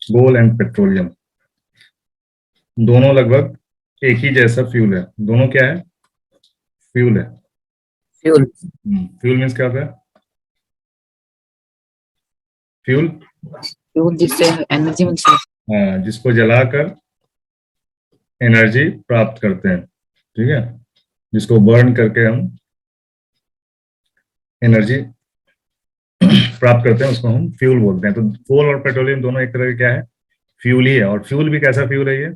Coal and petroleum दोनों लगभग एक ही जैसा फ्यूल है। दोनों क्या है? फ्यूल है। फ्यूल। फ्यूल मीन्स क्या होता है? फ्यूल फ्यूल जिससे एनर्जी मिलती है। हाँ, जिसको जलाकर एनर्जी प्राप्त करते हैं, ठीक है। जिसको बर्न करके हम एनर्जी प्राप्त करते हैं उसको हम फ्यूल बोलते हैं। तो कोल और पेट्रोलियम दोनों एक तरह का क्या है? फ्यूल ही है। और फ्यूल भी कैसा फ्यूल है? ये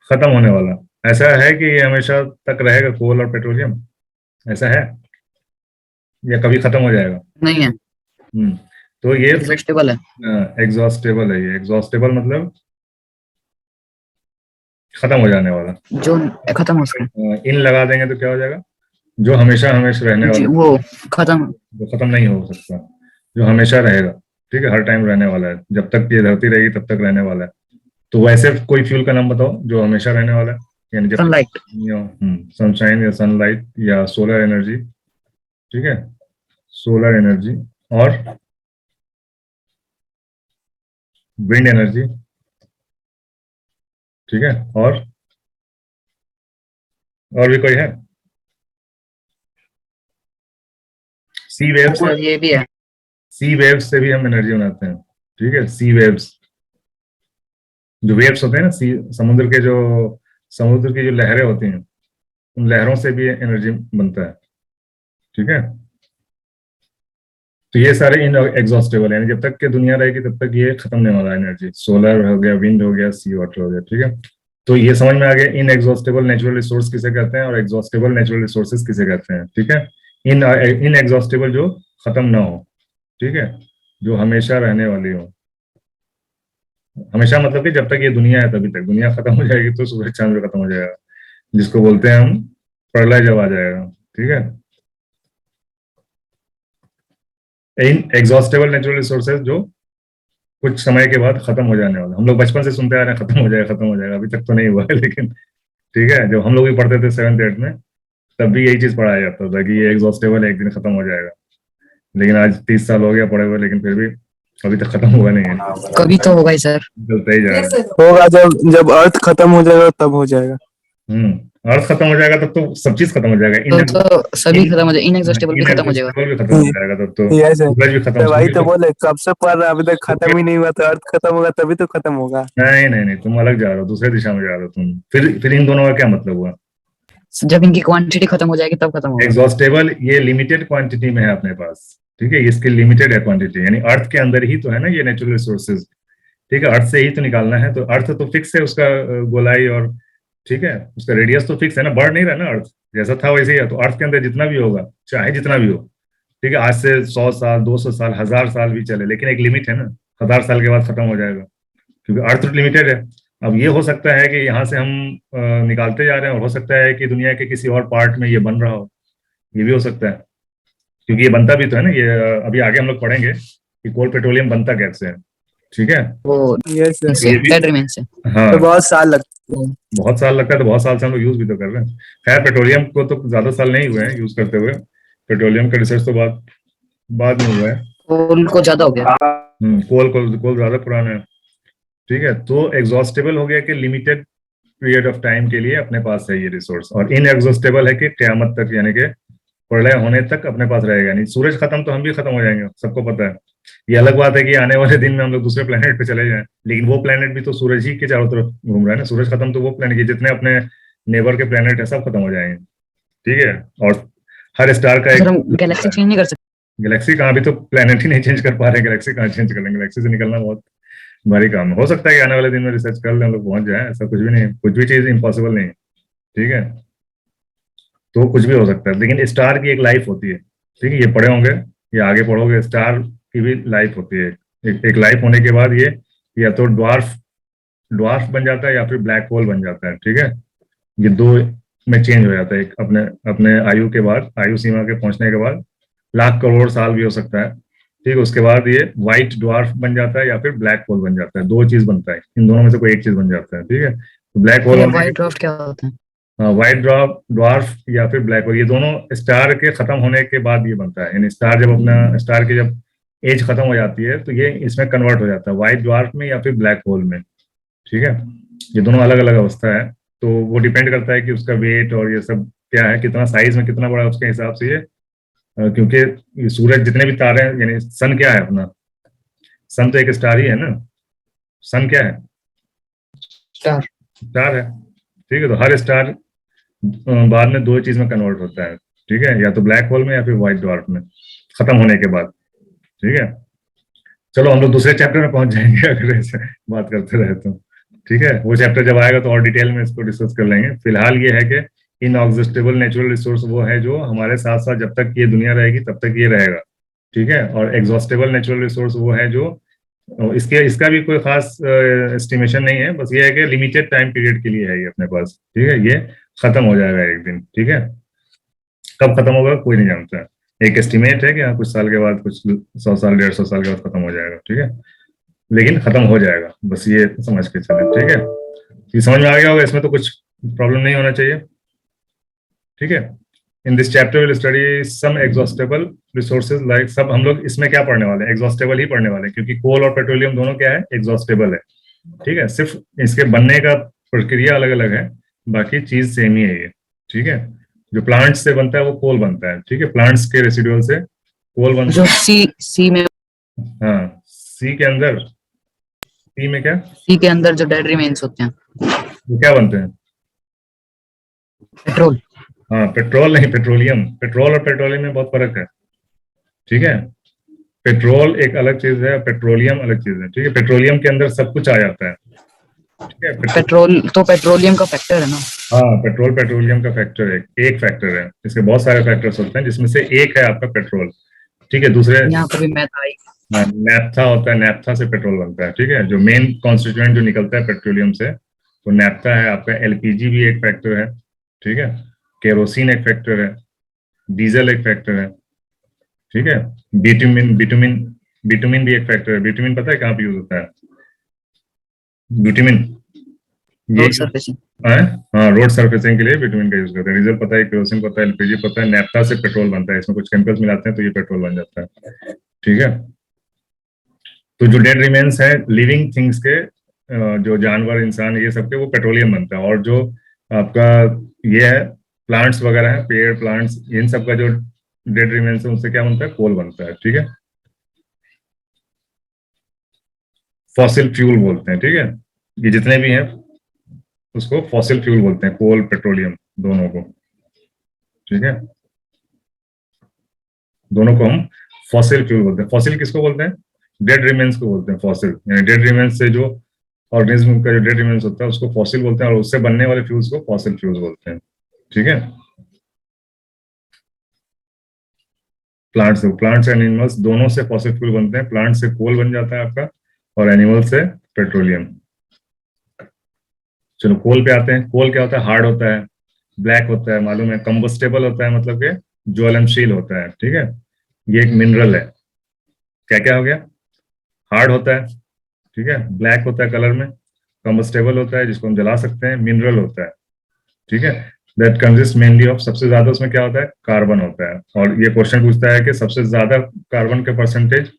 खत्म होने वाला। ऐसा है कि ये हमेशा तक रहेगा कोल और पेट्रोलियम? ऐसा है या कभी खत्म हो जाएगा? नहीं है, तो ये एग्जॉस्टेबल है। एग्जॉस्टेबल है। ये एग्जॉस्टेबल मतलब खत्म हो जाने वाला। जो खत्म हो सके। इन लगा देंगे तो क्या हो जाएगा? जो हमेशा हमेशा रहने वाला, वो खत्म। जो खत्म नहीं हो सकता, जो हमेशा रहेगा, ठीक है, हर टाइम रहने वाला है, जब तक ये धरती रहेगी तब तक रहने वाला है। तो वैसे कोई फ्यूल का नाम बताओ जो हमेशा रहने वाला है, यानी जब सनलाइट। सनशाइन या सनलाइट या सोलर एनर्जी, ठीक है, सोलर एनर्जी और विंड एनर्जी, ठीक है। और भी कोई है? सी वेव्स। सर ये भी है। सी वेव्स से भी हम एनर्जी बनाते हैं, ठीक है। सी वेव्स, जो वेव्स होते हैं ना, सी समुद्र के जो, समुद्र की जो लहरें होती हैं, उन लहरों से भी एनर्जी बनता है, ठीक है। तो ये सारे इन एग्जॉस्टेबल है, यानी जब तक के दुनिया रहेगी तब तक ये खत्म नहीं होगा। एनर्जी सोलर हो गया, विंड हो गया, सी वाटर हो गया, ठीक है। तो ये समझ में आ गया इन एग्जॉस्टेबल नेचुरल रिसोर्स किसे कहते हैं और एग्जॉस्टेबल नेचुरल रिसोर्सेज किसे कहते हैं, ठीक है। इन एग्जॉस्टेबल जो खत्म ना हो, ठीक है, जो हमेशा रहने वाली हो। हमेशा मतलब कि जब तक ये दुनिया है तभी तक। दुनिया खत्म हो जाएगी तो सूरज चांद भी खत्म हो जाएगा, जिसको बोलते हैं हम प्रलय जब आ जाएगा, ठीक है। इन एग्जॉस्टेबल नेचुरल रिसोर्सेज जो कुछ समय के बाद खत्म हो जाने वाला। हम लोग बचपन से सुनते आ रहे हैं खत्म हो जाएगा, खत्म हो जाएगा, अभी तक तो नहीं हुआ है लेकिन ठीक है, जब हम लोग भी पढ़ते थे 7th 8th में, तब भी यही चीज पढ़ाया जाता था कि ये एग्जॉस्टेबल है, एक दिन खत्म हो जाएगा। लेकिन आज 30 साल हो गया पढ़े हुए, लेकिन फिर भी अभी तक खत्म हुआ नहीं है, कभी तो होगा ही सर। चलता ही जा रहा है। होगा, जब जब अर्थ खत्म हो जाएगा तब हो जाएगा। अर्थ खत्म हो जाएगा तब तो सब चीज खत्म हो जाएगा। तो सभी खत्म हो जाएगा, इनएग्जॉस्टेबल भी खत्म हो जाएगा। भी खत्म हो जाएगा तब तो, यस सर, सूरज भी खत्म, तो वही सूरज तो भी। बोले कब से पढ़ रहा, अभी तक खत्म ही नहीं हुआ, तो अर्थ खत्म होगा तभी तो खत्म होगा। नहीं नहीं नहीं, तुम अलग जा रहे हो, दूसरे दिशा में जा रहे हो तुम। फिर इन दोनों का क्या मतलब हुआ? जब इनकी क्वांटिटी खत्म हो जाएगी तब खत्म होगा। एग्जॉस्टेबल ये लिमिटेड क्वांटिटी में है अपने पास, ठीक है, इसकी लिमिटेड है क्वांटिटी, यानी अर्थ के अंदर ही तो है ना ये नेचुरल रिसोर्सेज, ठीक है। अर्थ से ही तो निकालना है, तो अर्थ तो फिक्स है उसका गोलाई, और ठीक है, उसका रेडियस तो फिक्स है ना, बढ़ नहीं रहा ना अर्थ, जैसा था वैसे ही है। तो अर्थ के अंदर जितना भी होगा, चाहे जितना भी हो, ठीक है, आज से 100 साल 200 साल 1000 साल भी चले, लेकिन एक लिमिट है ना, 1000 साल के बाद खत्म हो जाएगा, क्योंकि अर्थ लिमिटेड है। अब ये हो सकता है कि यहाँ से हम निकालते जा रहे हैं, और हो सकता है कि दुनिया के किसी और पार्ट में ये बन रहा हो, ये भी हो सकता है, क्योंकि ये बनता भी तो है ना। ये अभी आगे हम लोग पढ़ेंगे कि कोल पेट्रोलियम बनता कैसे है, ठीक है। वो यस सर, डेड रिमेन से। हाँ, तो बहुत साल लगते हैं। बहुत साल लगता है, तो बहुत साल से हम लोग यूज भी तो कर रहे हैं। खैर, पेट्रोलियम को तो ज्यादा साल नहीं हुए हैं यूज करते हुए, पेट्रोलियम का रिसर्च तो बाद में हुआ है। कोल को ज्यादा हो गया। कोल ज्यादा पुराना है, ठीक है। तो एग्जॉस्टेबल हो गया कि लिमिटेड पीरियड ऑफ टाइम के लिए अपने पास है ये रिसोर्स, और इनएग्जॉस्टेबल है कि क्यामत तक, यानी कि प्रलय होने तक अपने पास रहेगा। यानी सूरज खत्म तो हम भी खत्म हो जाएंगे, सबको पता है। ये अलग बात है कि आने वाले दिन में हम लोग दूसरे प्लेनेट पे चले जाएं, लेकिन वो प्लेनेट भी तो सूरज ही के चारों तरफ घूम रहा है ना। सूरज खत्म तो वो प्लेनेट, जितने अपने नेबर के प्लेनेट है सब खत्म हो जाएंगे, ठीक है। और हर स्टार का सर हम गैलेक्सी चेंज नहीं कर सकते। गैलेक्सी कहाँ, भी तो प्लेनेट ही नहीं चेंज कर पा रहे हैं, गैलेक्सी कहाँ चेंज कर लेंगे? गैलेक्सी से निकलना बहुत भारी काम है। हो सकता है कि आने वाले दिन में रिसर्च कर लें, हम लोग पहुंच जाए, ऐसा कुछ भी नहीं, कुछ भी चीज इम्पॉसिबल नहीं है, ठीक है। तो कुछ भी हो सकता है, लेकिन स्टार की एक लाइफ होती है, ठीक है, ये पढ़े होंगे, ये आगे पढ़ोगे, स्टार की भी लाइफ होती है। एक लाइफ होने के बाद ये या तो ड्वार्फ बन जाता है या फिर ब्लैक होल बन जाता है, ठीक है। ये दो में चेंज हो जाता है, एक अपने अपने आयु के बाद, आयु सीमा के पहुंचने के बाद, लाख करोड़ साल भी हो सकता है, ठीक है। उसके बाद ये व्हाइट ड्वार्फ बन जाता है या फिर ब्लैक होल बन जाता है, दो चीज बनता है, इन दोनों में से कोई एक चीज बन जाता है, ठीक है। तो ब्लैक होल, व्हाइट ड्वार्फ क्या होता है? व्हाइट ड्वार्फ या फिर ब्लैक होल, ये दोनों स्टार के खत्म होने के बाद ये बनता है। यानी स्टार जब अपना, स्टार के जब एज खत्म हो जाती है तो ये इसमें कन्वर्ट हो जाता है, व्हाइट ड्वार्फ में या फिर ब्लैक होल में। ठीक है, ये दोनों अलग अलग अवस्था है, तो वो डिपेंड करता है कि उसका वेट और ये सब क्या है, कितना साइज में कितना बड़ा है, उसके हिसाब से ये क्योंकि ये सूरज जितने भी तारे हैं, यानी सन क्या है अपना, सन तो एक स्टार ही है ना, सन क्या है, स्टार। स्टार है। ठीक है, तो हर स्टार बाद में दो चीज में कन्वर्ट होता है। ठीक है, या तो ब्लैक होल में या फिर व्हाइट ड्वार्फ में खत्म होने के बाद। ठीक है, चलो हम लोग दूसरे चैप्टर में पहुंच जाएंगे अगर ऐसे बात करते रहे तो। ठीक है, वो चैप्टर जब आएगा तो और डिटेल में इसको डिस्कस कर लेंगे। फिलहाल ये है कि इनऑक्सिस्टेबल नेचुरल रिसोर्स वो है जो हमारे साथ साथ जब तक ये दुनिया रहेगी तब तक ये रहेगा। ठीक है, और एग्जॉस्टेबल नेचुरल रिसोर्स वो है जो इसके इसका भी कोई खास एस्टिमेशन नहीं है, बस ये है कि लिमिटेड टाइम पीरियड के लिए है ये अपने पास। ठीक है, ये खत्म हो जाएगा एक दिन। ठीक है, कब खत्म होगा कोई नहीं जानता है, एक एस्टिमेट है कि हाँ कुछ साल के बाद, कुछ 100 साल 150 साल के बाद खत्म हो जाएगा। ठीक है, लेकिन खत्म हो जाएगा, बस ये समझ के चले। ठीक है, ये समझ में आ गया होगा, इसमें तो कुछ प्रॉब्लम नहीं होना चाहिए। ठीक है, in this chapter will study some exhaustible resources like, सब हम लोग इसमें क्या पढ़ने वाले हैं, एग्जॉस्टेबल ही पढ़ने वाले हैं, क्योंकि कोल और पेट्रोलियम दोनों क्या है, एग्जॉस्टेबल है। ठीक है, सिर्फ इसके बनने का प्रक्रिया अलग अलग है, बाकी चीज सेम ही है ये। ठीक है, जो प्लांट्स से बनता है वो कोल बनता है। ठीक है, प्लांट्स के रेसिडुअल से कोल बनता जो सी में, है। हाँ, सी के अंदर, सी में क्या, सी के अंदर जो डेड रिमेन्स होते हैं, वो क्या बनते हैं, पेट्रोल। हाँ पेट्रोल नहीं, पेट्रोलियम। पेट्रोल और पेट्रोलियम में बहुत फर्क है। ठीक है, पेट्रोल एक अलग चीज है, पेट्रोलियम अलग चीज है। ठीक है, पेट्रोलियम के अंदर सब कुछ आ जाता है। ठीक है, पेट्रोल तो पेट्रोलियम का फैक्टर है ना। हाँ पेट्रोल पेट्रोलियम का फैक्टर है, एक फैक्टर है, इसके बहुत सारे फैक्टर्स होते हैं जिसमें से एक है आपका पेट्रोल। ठीक है, दूसरे यहाँ पर भी मैथ आई। नैप्था होता है, नैप्था से पेट्रोल बनता है। ठीक है, जो मेन कॉन्स्टिट्यूएंट जो निकलता है पेट्रोलियम से वो नैप्था है आपका। एलपीजी भी एक फैक्टर है। ठीक है, केरोसिन एक फैक्टर है, डीजल एक फैक्टर है। ठीक है, बिटुमिन बिटुमिन बिटुमिन भी एक फैक्टर है। बिटुमिन पता है कहाँ पे यूज होता है, बिटुमिन ये रोड सरफेसिंग। हाँ रोड सरफेसिंग के लिए बिटुमिन का यूज करते हैं। डीजल पता है, केरोसिन पता है, एलपीजी पता है, नैप्था से पेट्रोल बनता है, इसमें कुछ केमिकल्स मिलाते हैं तो ये पेट्रोल बन जाता है। ठीक है, तो जो डेड रिमेन्स है लिविंग थिंग्स के, जो जानवर इंसान ये सब के, वो पेट्रोलियम बनता है। और जो आपका ये है प्लांट्स वगैरह है, पेड़ प्लांट्स, इन सब का जो डेड रिमेन्स है उनसे क्या बनता है, कोल बनता है। ठीक है, फॉसिल फ्यूल बोलते हैं। ठीक है, ये जितने भी हैं उसको फॉसिल फ्यूल बोलते हैं, कोल पेट्रोलियम दोनों को। ठीक है, दोनों को हम फॉसिल फ्यूल बोलते हैं। फॉसिल किसको बोलते हैं, डेड रिमेन्स को बोलते हैं फॉसिल, यानी डेड रिमेन्स से जो ऑर्गेनिज्म का जो डेड रिमेन्स होता है उसको फॉसिल बोलते हैं, और उससे बनने वाले फ्यूल्स को फॉसिल फ्यूल्स बोलते हैं। ठीक है, प्लांट्स एंड एनिमल्स दोनों से फॉसिल फ्यूल बनते हैं। प्लांट से कोल बन जाता है आपका, और एनिमल से पेट्रोलियम। चलो कोल पे आते हैं। कोल क्या होता है, हार्ड होता है, ब्लैक होता है, मालूम है, कंबस्टेबल होता है, मतलब कि ज्वलनशील होता है। ठीक है, ये एक मिनरल है। क्या क्या हो गया, हार्ड होता है, ठीक है, ब्लैक होता है कलर में, कंबस्टेबल होता है जिसको हम जला सकते हैं, मिनरल होता है। ठीक है, दैट कंसिस्ट मेनली ऑफ, सबसे ज्यादा उसमें क्या होता है, कार्बन होता है। और ये क्वेश्चन पूछता है कि सबसे ज्यादा कार्बन के परसेंटेज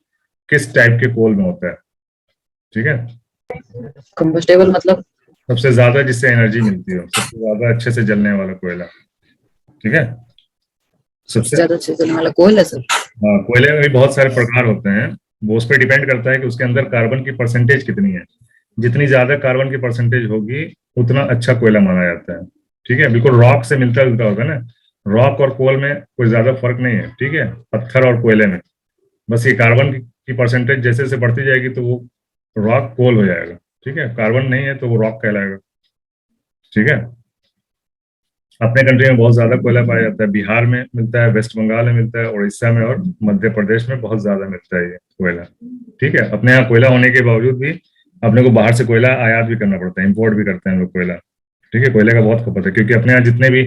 किस टाइप के कोल में होता है। ठीक है, कंबस्टेबल मतलब सबसे ज्यादा जिससे एनर्जी मिलती हो, सबसे ज्यादा अच्छे से जलने वाला कोयला। ठीक है, सबसे ज्यादा अच्छे चलने वाला कोयल है सर। हाँ, कोयले में भी बहुत सारे प्रकार होते हैं, वो उस पर डिपेंड करता है कि उसके अंदर कार्बन की परसेंटेज कितनी है। जितनी ज्यादा कार्बन की परसेंटेज होगी उतना अच्छा कोयला माना जाता है। ठीक है, बिल्कुल रॉक से मिलता जुलता होगा ना, रॉक और कोल में कोई ज्यादा फर्क नहीं है। ठीक है, पत्थर और कोयले में बस ये कार्बन की परसेंटेज जैसे जैसे बढ़ती जाएगी तो वो रॉक कोल हो जाएगा। ठीक है, कार्बन नहीं है तो वो रॉक कहलाएगा। ठीक है, अपने कंट्री में बहुत ज्यादा कोयला पाया जाता है, बिहार में मिलता है, वेस्ट बंगाल में मिलता है, उड़ीसा में और मध्य प्रदेश में बहुत ज्यादा मिलता है ये कोयला। ठीक है, अपने यहाँ कोयला होने के बावजूद भी अपने को बाहर से कोयला आयात भी करना पड़ता है, इंपोर्ट भी करते हैं हम लोग कोयला। ठीक है, कोयले का बहुत खपत है, क्योंकि अपने यहाँ जितने भी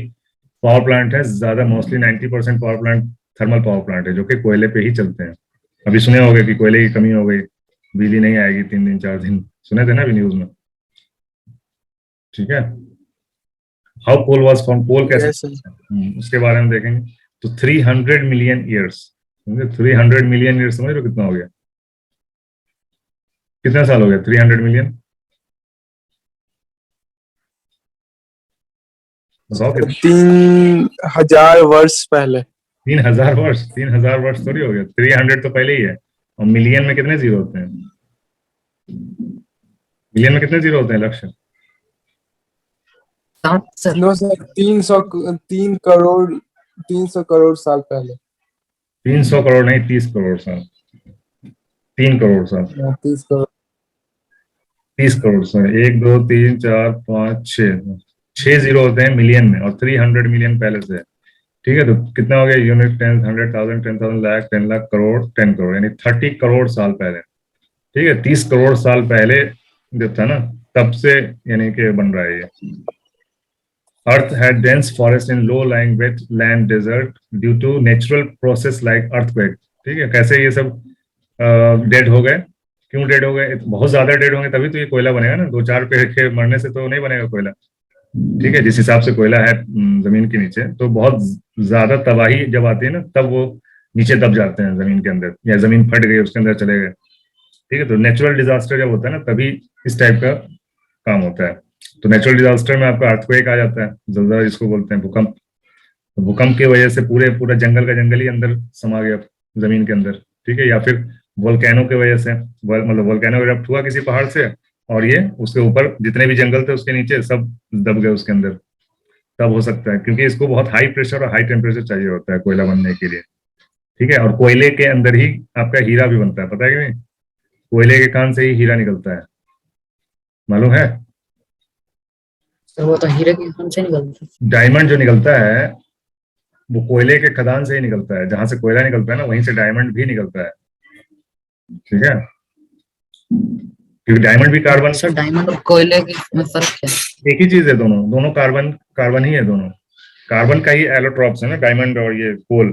पावर प्लांट है ज्यादा, mostly 90% power plant thermal power plant है जो कि कोयले पे ही चलते हैं। अभी सुने होंगे कि कोयले की कमी हो गई, बिजली नहीं आएगी 3 दिन 4 दिन, सुने थे ना अभी न्यूज में। ठीक है, हाउ कोल वाज फॉर्म, कोल कैसे, Yes, sir. उसके बारे में देखेंगे। तो 300 मिलियन ईयर्स, 300 मिलियन ईयर समझ लो कितना हो गया, कितना साल हो गया 300 मिलियन, बताओ कितना। 3000 वर्ष पहले। 3,000 वर्ष, 3,000 वर्ष थोड़ी हो गया, 300 तो पहले ही है। और मिलियन में कितने जीरो होते हैं, मिलियन में कितने जीरो होते हैं लक्ष्य? 7 सर। नो सर, 300 करोड़ साल पहले। 300 करोड़ नहीं, 30 करोड़ साल, 3 करोड़ साल, 30 करोड़। 30 करोड़ साल, 1 2 3 4 5 6, 6 जीरो होते हैं मिलियन में, और 300 मिलियन पहले से है। ठीक है, तो कितना हो गया, यूनिट 10, 100,000, 10,000, लाख, 10 लाख, करोड़, 10 करोड़, यानी 30 करोड़ साल पहले। ठीक है, 30 करोड़ साल पहले जब था ना, तब से यानी कि बन रहा है ये। Earth had dense forest in low lying wet land desert due to natural process like earthquake. ठीक है, कैसे ये सब डेड हो गए, क्यों डेड हो गए, बहुत ज्यादा डेड होंगे तभी तो ये कोयला बनेगा ना, 2 4 पेड़ के मरने से तो नहीं बनेगा कोयला। ठीक है, जिस हिसाब से कोयला है जमीन के नीचे, तो बहुत ज्यादा तबाही जब आती है ना, तब वो नीचे दब जाते हैं जमीन के अंदर, या जमीन फट गई उसके अंदर चले गए। ठीक है, तो नेचुरल डिजास्टर जब होता है ना, तभी इस टाइप का काम होता है। तो नेचुरल डिजास्टर में आपका अर्थक्वेक आ जाता है, जलजला जिसको बोलते हैं, भूकंप। तो भूकंप की वजह से पूरा जंगल का जंगल ही अंदर समा गया जमीन के अंदर। ठीक है, या फिर वोल्केनो की वजह से, मतलब वोल्केनो इरप्ट हुआ किसी पहाड़ से, और ये उसके ऊपर जितने भी जंगल थे उसके नीचे सब दब गए उसके अंदर, तब हो सकता है, क्योंकि इसको बहुत हाई प्रेशर और हाई टेम्परेचर चाहिए होता है कोयला बनने के लिए। ठीक है, और कोयले के अंदर ही आपका हीरा भी बनता है, पता है कि नहीं? कोयले के कान से ही हीरा निकलता है, मालूम है? सर वो तो हीरे के खान से निकलता है। डायमंड जो निकलता है वो कोयले के खदान से ही निकलता है, जहां से कोयला निकलता है ना, वहीं से डायमंड भी निकलता है। ठीक है, क्योंकि डायमंड भी कार्बन, सर डायमंड और कोयले की में फर्क क्या है? एक ही चीज है, दोनों दोनों कार्बन, कार्बन ही है दोनों, कार्बन का ही एलोट्रॉप्स है ना डायमंड और ये कोल।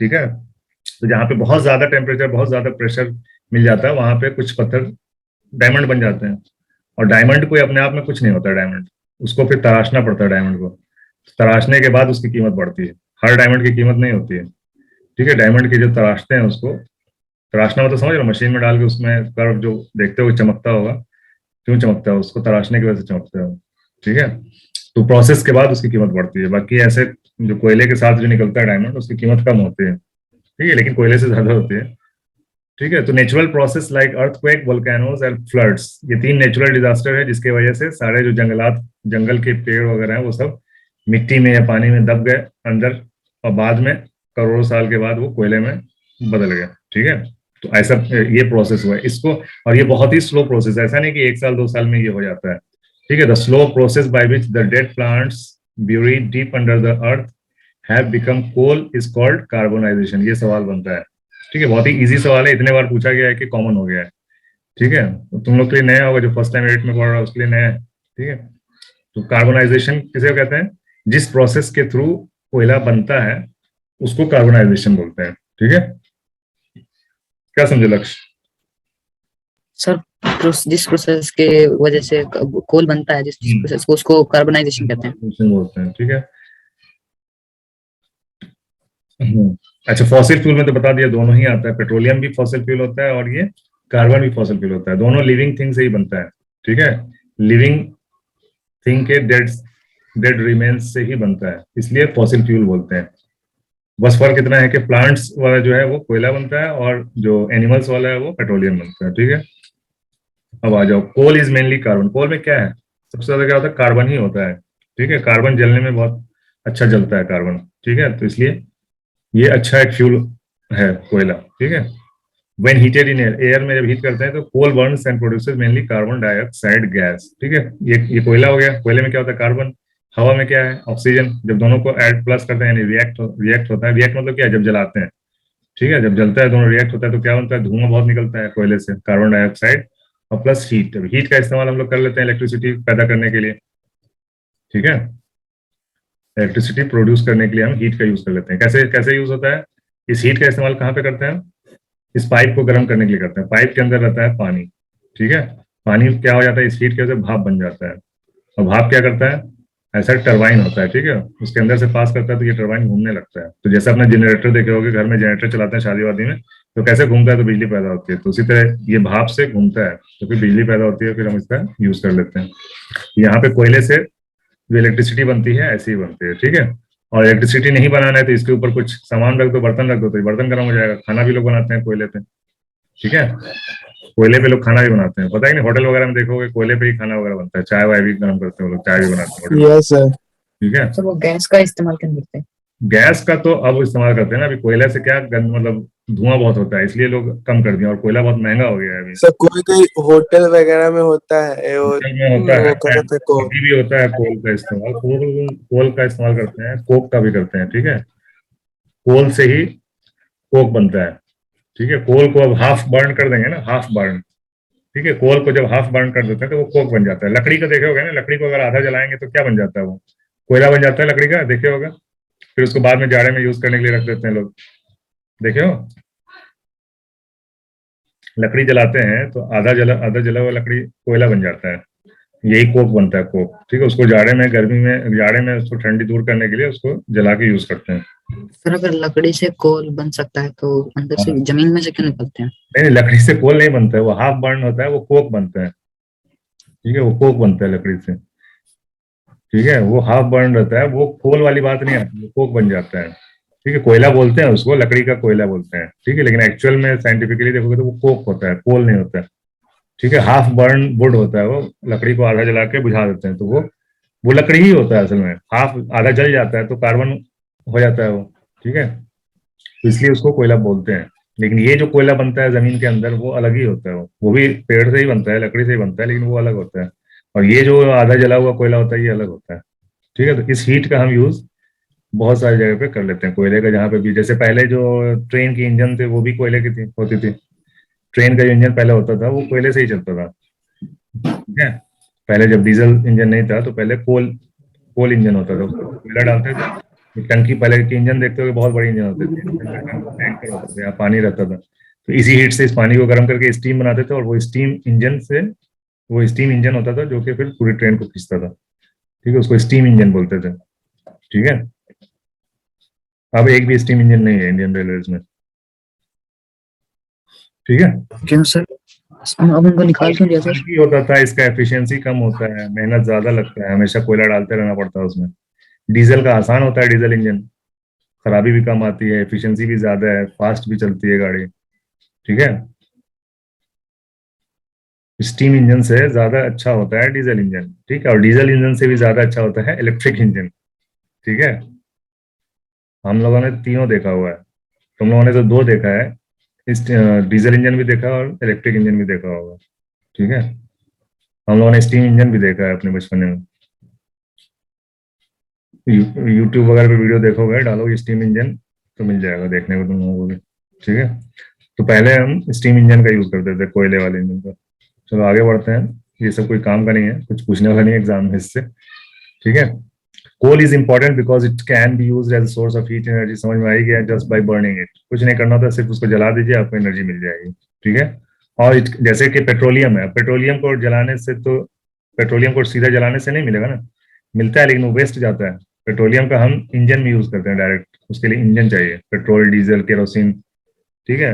ठीक है, तो जहाँ पे बहुत ज्यादा टेम्परेचर, बहुत ज्यादा प्रेशर मिल जाता है, वहां पे कुछ पत्थर डायमंड बन जाते हैं। और डायमंड कोई अपने आप में कुछ नहीं होता डायमंड, उसको फिर तराशना पड़ता है डायमंड को, तराशने के बाद उसकी कीमत बढ़ती है, हर डायमंड की कीमत नहीं होती है। ठीक है, डायमंड की जो तराशते हैं उसको, तराशना मतलब समझ रहे हो, मशीन में डाल के उसमें कर्व जो देखते हो चमकता होगा, क्यों चमकता है, उसको तराशने की वजह से चमकता है। ठीक है, तो प्रोसेस के बाद उसकी कीमत बढ़ती है, बाकी ऐसे जो कोयले के साथ जो निकलता है डायमंड, उसकी कीमत कम होती है। ठीक है, लेकिन कोयले से ज्यादा होती है। ठीक है, तो natural process like earthquake, volcanoes and floods, ये 3 नेचुरल डिजास्टर है जिसकी वजह से सारे जो जंगलात, जंगल के पेड़ वगैरह हैं वो सब मिट्टी में या पानी में दब गए अंदर, और बाद में करोड़ों साल के बाद वो कोयले में बदल गए। ठीक है, तो ऐसा ये प्रोसेस हुआ है इसको, और ये बहुत ही स्लो प्रोसेस है, ऐसा नहीं कि 1 साल 2 साल में ये हो जाता है। ठीक है, the slow process by which the dead plants buried deep under the earth have become coal is called carbonization। ये सवाल बनता है। ठीक है, बहुत ही इजी सवाल है, इतने बार पूछा गया है कि कॉमन हो गया है। ठीक है, तो तुम लोग के लिए नया होगा, जो फर्स्ट टाइम 8 में पढ़ रहा है उसके लिए नया है। ठीक है, तो कार्बोनाइजेशन किसे कहते हैं, जिस प्रोसेस के थ्रू कोयला बनता है उसको कार्बोनाइजेशन बोलते हैं। ठीक है, क्या समझे लक्ष्य? सर जिस प्रोसेस के वजह से कोल बनता है, जिस प्रोसेस को, उसको कार्बनाइजेशन कहते हैं। बोलते हैं। ठीक है, अच्छा, फॉसिल फ्यूल में तो बता दिया, दोनों ही आता है, पेट्रोलियम भी फॉसिल फ्यूल होता है और ये कार्बन भी फॉसिल फ्यूल होता है, दोनों लिविंग थिंग से ही बनता है। ठीक है, लिविंग थिंग के डेड डेड रिमेन्स से ही बनता है, इसलिए फॉसिल फ्यूल बोलते हैं। बस फर्क इतना है कि प्लांट्स वाला जो है वो कोयला बनता है, और जो एनिमल्स वाला है वो पेट्रोलियम बनता है। ठीक है, अब आ जाओ, कोल इज मेनली कार्बन। कोल में क्या है, सबसे ज्यादा क्या होता है, कार्बन ही होता है। ठीक है, कार्बन जलने में बहुत अच्छा जलता है कार्बन। ठीक है, तो इसलिए ये अच्छा एक फ्यूल है कोयला। ठीक है, when heated in air, air में जब हीट करते हैं तो coal burns and produces mainly carbon dioxide gas. ठीक है, ये कोयला हो गया, कोयले में क्या होता है, कार्बन, हवा में क्या है, ऑक्सीजन, जब दोनों को ऐड प्लस करते हैं यानी रिएक्ट होता है। रिएक्ट मतलब क्या है, जब जलाते हैं। ठीक है, जब जलता है दोनों रिएक्ट होता है तो क्या बनता है, धुआं बहुत निकलता है कोयले से, कार्बन डाइऑक्साइड और प्लस हीट। हीट का इस्तेमाल हम लोग कर लेते हैं इलेक्ट्रिसिटी पैदा करने के लिए। ठीक है, इलेक्ट्रिसिटी प्रोड्यूस करने के लिए हम हीट का यूज कर लेते हैं। कैसे कैसे यूज होता है, इस हीट का इस्तेमाल कहाँ पे करते हैं, इस पाइप को गर्म करने के लिए करते हैं। पाइप के अंदर रहता है पानी। ठीक है, पानी क्या हो जाता है, इस हीट की वजह से भाप बन जाता है, और भाप क्या करता है, ऐसा टरबाइन होता है, ठीक है, उसके अंदर से पास करता है तो ये टरबाइन घूमने लगता है। तो जैसे अपने जनरेटर देखे होगे, घर में जनरेटर चलाते हैं शादी वादी में, तो कैसे घूमता है, तो बिजली पैदा होती है, तो उसी तरह ये भाप से घूमता है, तो फिर बिजली पैदा होती है, फिर हम इसका यूज कर लेते हैं। यहाँ पे कोयले से जो इलेक्ट्रिसिटी बनती है ऐसी ही बनती है, ठीक है। और इलेक्ट्रिसिटी नहीं बनाना है तो इसके ऊपर कुछ सामान रख दो, बर्तन रख दो, तो ये बर्तन गर्म हो जाएगा। खाना भी लोग बनाते हैं कोयले पे, ठीक है, कोयले पे लोग खाना भी बनाते हैं, पता ही नहीं, होटल वगैरह में देखोगे कोयले पे ही खाना वगैरह बनता है, चाय वाय भी गर्म करते हैं वो लोग, चाय भी बनाते हैं होटल में, यस सर। ठीक है। सर वो गैस का इस्तेमाल क्यों करते हैं? गैस का तो अब इस्तेमाल करते हैं ना, अभी कोयला से क्या मतलब धुआं बहुत होता है, इसलिए लोग कम कर दिए, और कोयला बहुत महंगा हो गया है अभी। सर कोई कोई होटल वगैरह में होता है होटल में होता है, वो क्या कहते हैं को अभी भी होता है कोल का इस्तेमाल, कोल कोल का इस्तेमाल करते हैं, कोक का भी करते हैं, ठीक है। कोल से ही कोक बनता है, ठीक है। कोल को अब हाफ बर्न कर देंगे ना, हाफ बर्न, ठीक है, कोल को जब हाफ बर्न कर देते हैं तो वो कोक बन जाता है। लकड़ी का देखे होगा ना, लकड़ी को अगर आधा जलाएंगे तो क्या बन जाता है, वो कोयला बन जाता है लकड़ी का, देखे होगा। फिर उसको बाद में जाड़े में यूज करने के लिए रख देते हैं लोग, देखे हो। लकड़ी जलाते हैं तो आधा जला हुआ लकड़ी कोयला बन जाता है, यही कोक बनता है, कोक, ठीक है। उसको जाड़े में, गर्मी में, जाड़े में उसको ठंडी दूर करने के लिए उसको जला के यूज करते हैं। सर अगर लकड़ी से कोल बन सकता है तो अंदर से जमीन में से क्यों निकलते हैं? नहीं, लकड़ी से कोल नहीं बनता है, वो हाफ बर्न होता है, वो कोक बनता है, ठीक है, वो कोक बनता है लकड़ी से, ठीक है। वो हाफ बर्न रहता है, वो कोल वाली बात नहीं आती, वो कोक बन जाता है, ठीक है। कोयला बोलते हैं उसको, लकड़ी का कोयला बोलते हैं, ठीक है, लेकिन एक्चुअल में साइंटिफिकली देखोगे तो वो कोक होता है, कोल नहीं होता है, ठीक है। हाफ बर्न वुड होता है, वो लकड़ी को आधा जला के बुझा देते हैं, तो वो लकड़ी ही होता है असल में, हाफ आधा जल जाता है तो कार्बन हो जाता है वो, ठीक है, तो इसलिए उसको कोयला बोलते हैं। लेकिन ये जो कोयला बनता है जमीन के अंदर वो अलग ही होता है, वो भी पेड़ से ही बनता है, लकड़ी से ही बनता है, लेकिन वो अलग होता है। और ये जो आधा जला हुआ कोयला होता है ये अलग होता है, ठीक है। तो इस हीट का हम यूज बहुत सारी जगह पे कर लेते हैं, कोयले का, जहाँ पे भी, जैसे पहले जो ट्रेन की इंजन थे वो भी कोयले की होती थी। ट्रेन का जो इंजन पहले होता था वो कोयले से ही चलता था, ठीक है। पहले जब डीजल इंजन नहीं था तो पहले कोल कोल इंजन होता था, उसको कोयला डालते थे, टंकी, पहले के इंजन देखते हो बहुत बड़ी इंजन होते थे, टैंकर होते थे, यहाँ पानी रहता था, तो इसी हीट से इस पानी को गर्म करके स्टीम बनाते थे, और वो स्टीम इंजन होता था जो कि फिर पूरी ट्रेन को खींचता था, ठीक है, उसको स्टीम इंजन बोलते थे, ठीक है। अब एक भी स्टीम इंजन नहीं है इंडियन रेलवेज में, ठीक है। क्यों सर? अब उनको निकाल क्यों दिया सर? की होता था, इसका एफिशिएंसी कम होता है, मेहनत ज्यादा लगता है, हमेशा कोयला डालते रहना पड़ता है उसमें। डीजल का आसान होता है, डीजल इंजन, खराबी भी कम आती है, एफिशिएंसी भी ज्यादा है, फास्ट भी चलती है गाड़ी, ठीक है। स्टीम इंजन से ज्यादा अच्छा होता है डीजल इंजन, ठीक है, और डीजल इंजन से भी ज्यादा अच्छा होता है इलेक्ट्रिक इंजन, ठीक है। हम लोगों ने तीनों देखा हुआ है, तुम लोगों ने तो दो देखा है, इस डीजल इंजन भी देखा और इलेक्ट्रिक इंजन भी देखा होगा, ठीक है। हम लोगों ने स्टीम इंजन भी देखा है अपने बचपन में, यूट्यूब वगैरह पे वीडियो देखोगे, डालोगे स्टीम इंजन तो मिल जाएगा देखने को तुम लोगों को भी, ठीक है। तो पहले हम स्टीम इंजन का यूज करते थे, कोयले वाले इंजन का। चलो आगे बढ़ते हैं, ये सब कोई काम का नहीं है, कुछ पूछने वाला नहीं है एग्जाम में इससे, ठीक है। Coal is important because it can be use as source of heat energy, समझ में आई गया, जस्ट बाय बर्निंग इट, कुछ नहीं करना होता, सिर्फ उसको जला दीजिए, आपको एनर्जी मिल जाएगी, ठीक है। और जैसे कि पेट्रोलियम है, पेट्रोलियम को जलाने से तो, पेट्रोलियम को सीधा जलाने से नहीं मिलेगा ना, मिलता है लेकिन वो वेस्ट जाता है। पेट्रोलियम का हम इंजन में यूज करते हैं डायरेक्ट, उसके लिए इंजन चाहिए, पेट्रोल, डीजल, केरोसिन, ठीक है।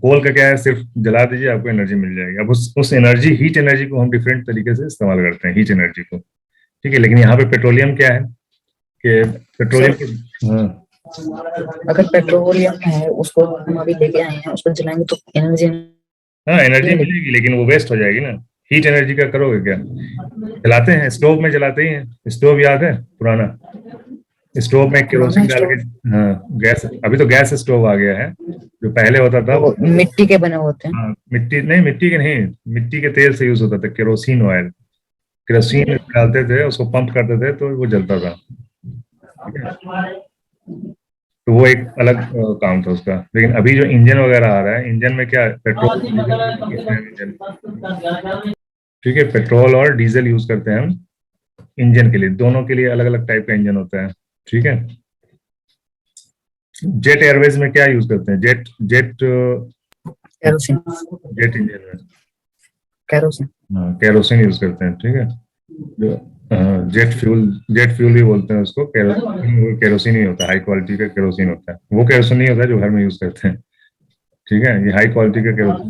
कोल का क्या है, सिर्फ जला दीजिए, आपको एनर्जी मिल जाएगी। अब उस एनर्जी, हीट एनर्जी को हम डिफरेंट तरीके से इस्तेमाल करते हैं, हीट एनर्जी को, ठीक है। लेकिन यहाँ पे पेट्रोलियम क्या है कि पेट्रोलियम को, अगर पेट्रोलियम है उसको हम अभी लेके आए हैं, उसको जलाएंगे तो एनर्जी हाँ एनर्जी मिलेगी, लेकिन वो वेस्ट हो जाएगी ना। हीट एनर्जी का करोगे क्या, जलाते हैं, स्टोव में जलाते ही हैं, स्टोव याद है पुराना, स्टोव में केरोसिन डाल के, हाँ गैस, अभी तो गैस स्टोव आ गया है, जो पहले होता था वो मिट्टी के बने होते हैं। हाँ, मिट्टी के नहीं, मिट्टी के तेल से यूज होता था, केरोसिन ऑयल, केरोसिन डालते थे, उसको पंप करते थे तो वो जलता था, ठीक है। तो वो एक अलग काम था उसका। लेकिन अभी जो इंजन वगैरह आ रहा है, इंजन में क्या है, पेट्रोल इंजन, ठीक है, पेट्रोल और डीजल यूज करते हैं हम इंजन के लिए, दोनों के लिए अलग अलग टाइप का इंजन होता है, ठीक है। जेट एयरवेज में क्या यूज करते हैं, jet jet kerosene, jet engine में केरोसिन, केरोसिन यूज करते हैं, ठीक है। जो जेट फ्यूल भी बोलते हैं उसको। केरोसिन ही होता है, हाई क्वालिटी का केरोसिन होता है। वो केरोसिन नहीं होता है जो घर में यूज करते हैं, ठीक है, ये हाई क्वालिटी का केरोसिन।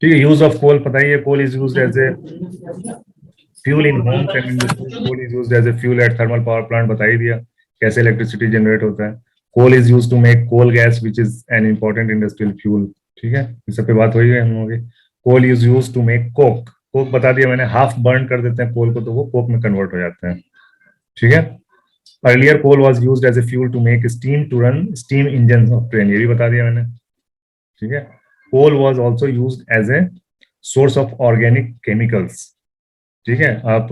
ठीक है, यूज ऑफ कोल पता ही है। Coal is used as a fuel in homes and industries. Coal is used as a fuel at thermal power plant, बता ही दिया कैसे इलेक्ट्रिसिटी जनरेट होता है। Coal is used to make coal gas which is an important industrial fuel, ठीक है, इस सब पे बात हुई है हम लोगों की। Coal is used to make coke. Coke बता दिया मैंने, हाफ बर्न कर देते हैं कोल को तो वो कोक में कन्वर्ट हो जाते हैं, ठीक है। Earlier coal was used as a fuel to make steam to run steam engine of train, ये भी बता दिया मैंने, ठीक है। Coal was also used as a source of organic chemicals, ठीक है। आप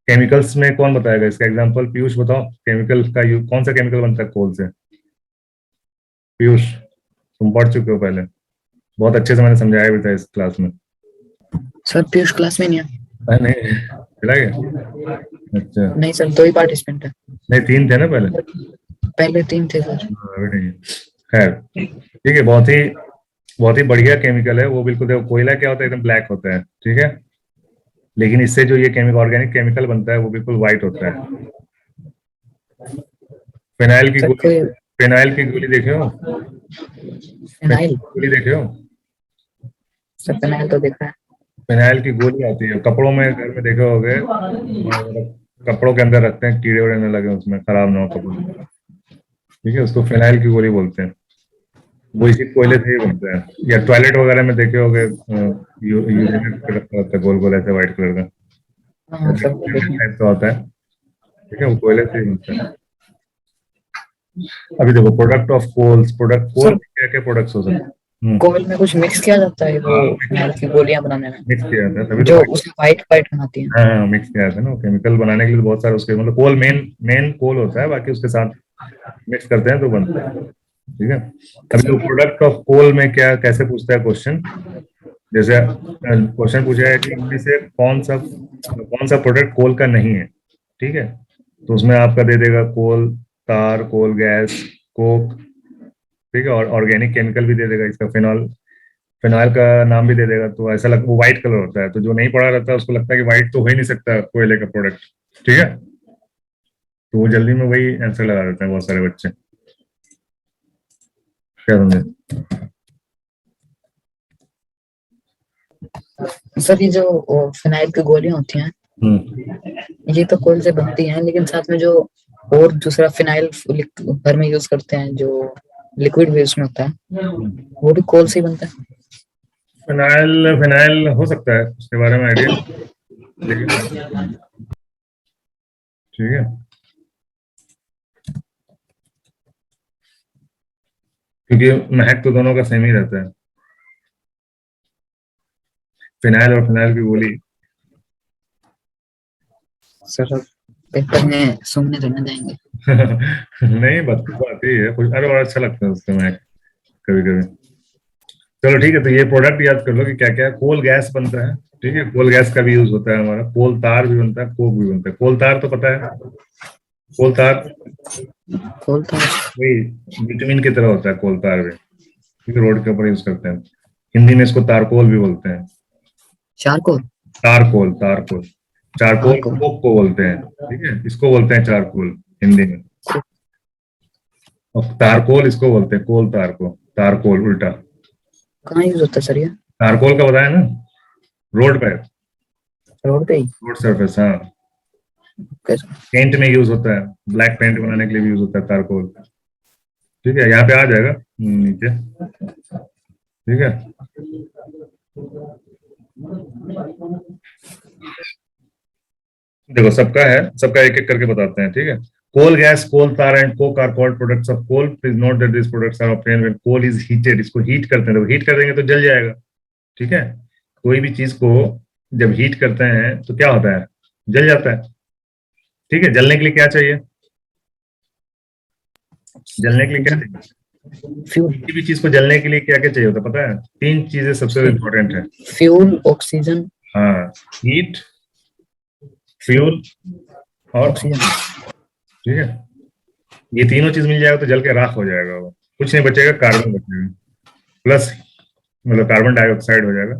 केमिकल्स में कौन बताएगा इसका एग्जांपल? पीयूष बताओ, केमिकल का कौन सा केमिकल बनता है कोल से? पीयूष, तुम पढ़ चुके हो पहले, बहुत अच्छे से मैंने समझाया भी था इस क्लास में। सर पीयूष क्लास में नहीं है। नहीं चला गया? अच्छा, नहीं सर, 2 ही पार्टिसिपेंट है। नहीं 3 थे ना पहले? पहले 3 थे सर। अभी नहीं। खैर ठीक है, बहुत ही बढ़िया केमिकल है वो। बिल्कुल देखो, कोयला क्या होता है, एकदम ब्लैक होता है, ठीक है, लेकिन इससे जो ये केमिकल ऑर्गेनिक केमिकल बनता है वो बिल्कुल व्हाइट होता है। फिनाइल की सर गोली, कोई फिनाइल की गोली देखे हो? फिनाइल? गोली देखे हो? सर फिनाइल तो देखा है। फिनाइल की गोली आती है कपड़ों में, घर में देखे होगे, और कपड़ों के अंदर रखते हैं, कीड़े उड़े न लगे उसमें, खराब ना हो कपड़े, ठीक है, उसको फिनाइल की गोली बोलते हैं। वो इसी कोयले से ही बनता है। या टॉयलेट वगैरह में देखे होगे, यूरेनियम रखा होता है गोल गोल ऐसे व्हाइट कलर का, हाँ सर वो देखे हैं। टाइप का होता है, ठीक है, वो कोयले से ही बनता है। अभी देखो, प्रोडक्ट ऑफ कोल्स, प्रोडक्ट कोल क्या क्या प्रोडक्ट्स हो सकते हैं? कोल में कुछ मिक्स किया जाता है वो फिनाइल की गोलियां बनाने में, मिक्स किया जाता है तभी तो जो white। उसे व्हाइट व्हाइट बनाती है। हाँ मिक्स किया जाता है ना, केमिकल बनाने के लिए तो बहुत सारे उसके, मतलब कोल मेन मेन कोल होता है, बाकी उसके साथ मिक्स करते हैं तो बनता है, ठीक है। अभी तो प्रोडक्ट ऑफ कोल में क्या कैसे पूछता है क्वेश्चन, जैसे क्वेश्चन पूछा है कि इनमें से कौन सा प्रोडक्ट कोल का नहीं है, ठीक है, तो उसमें आपका दे देगा कोल तार, कोल गैस, कोक, ठीक है, और ऑर्गेनिक केमिकल भी दे देगा इसका, फिनॉल, फिनाइल का नाम भी दे देगा। तो ऐसा लगता वो व्हाइट कलर होता है, तो जो नहीं पढ़ा रहता है उसको लगता है कि व्हाइट तो हो ही नहीं सकता कोयले का प्रोडक्ट, ठीक है, तो वो जल्दी में वही आंसर लगा देते हैं बहुत सारे बच्चे, क्या समझे? सर ये जो फिनाइल की गोलियां होती हैं, ये तो कोल से बनती हैं, लेकिन साथ में जो और दूसरा फिनाइल घर में यूज करते हैं, जो लिक्विड भी उसमें होता है, वो भी कोल से ही बनता है। फिनाइल, फिनाइल हो सकता है, उसके बारे में आइडिया, लेकिन ठीक है, क्योंकि महक तो दोनों का सेम ही रहता है, फिनाइल और फिनाइल की गोली। सर पेपर में सुनने तो नहीं जाएंगे। नहीं बात तो आती है कुछ, अरे और अच्छा लगता है उससे महक कभी कभी। चलो ठीक है, तो ये प्रोडक्ट याद कर लो कि क्या क्या है। कोल गैस बनता है, ठीक है, कोल गैस का भी यूज होता है हमारा। कोल तार भी बनता है, कोक भी बनता है। कोल तार तो पता है, कोल तार कोल तो वही विटामिन की तरह होता है कोल तार भी, ठीक है, रोड के ऊपर यूज करते हैं। हिंदी में इसको तारकोल भी बोलते हैं। चारकोल। तारकोल, तारकोल, चारकोल चारकोल। कोक को बोलते हैं, ठीक है, इसको बोलते हैं चारकोल हिंदी में, और तारकोल इसको बोलते हैं कोल तार को, तारकोल उल्टा। कहाँ यूज होता है सर ये? तारकोल का बताया ना, रोड पे, रोड पे ही? रोड सरफेस, हाँ, कैसे? पेंट में यूज होता है, ब्लैक पेंट बनाने के लिए भी यूज होता है तारकोल, ठीक है, यहाँ पे आ जाएगा नीचे, ठीक है। देखो सबका है, सबका एक एक करके बताते हैं, ठीक है। Coal gas, coal tar and coke are called products of coal. Please note that this products are obtained when coal is heated. इसको हीट करते हैं, तो हीट कर देंगे तो जल जाएगा, ठीक है। कोई भी चीज को जब हीट करते हैं तो क्या होता है, जल जाता है, ठीक है। जलने के लिए क्या चाहिए, जलने के लिए क्या चाहिए? फ्यूल। किसी भी चीज को जलने के लिए क्या क्या चाहिए होता है पता है? 3 चीजें सबसे इंपॉर्टेंट है। Fuel, oxygen. हाँ, हीट, फ्यूल और ऑक्सीजन। ठीक है, ये तीनों चीज मिल जाएगा तो जल के राख हो जाएगा, वो कुछ नहीं बचेगा, कार्बन बचेगा, प्लस मतलब कार्बन डाइऑक्साइड हो जाएगा,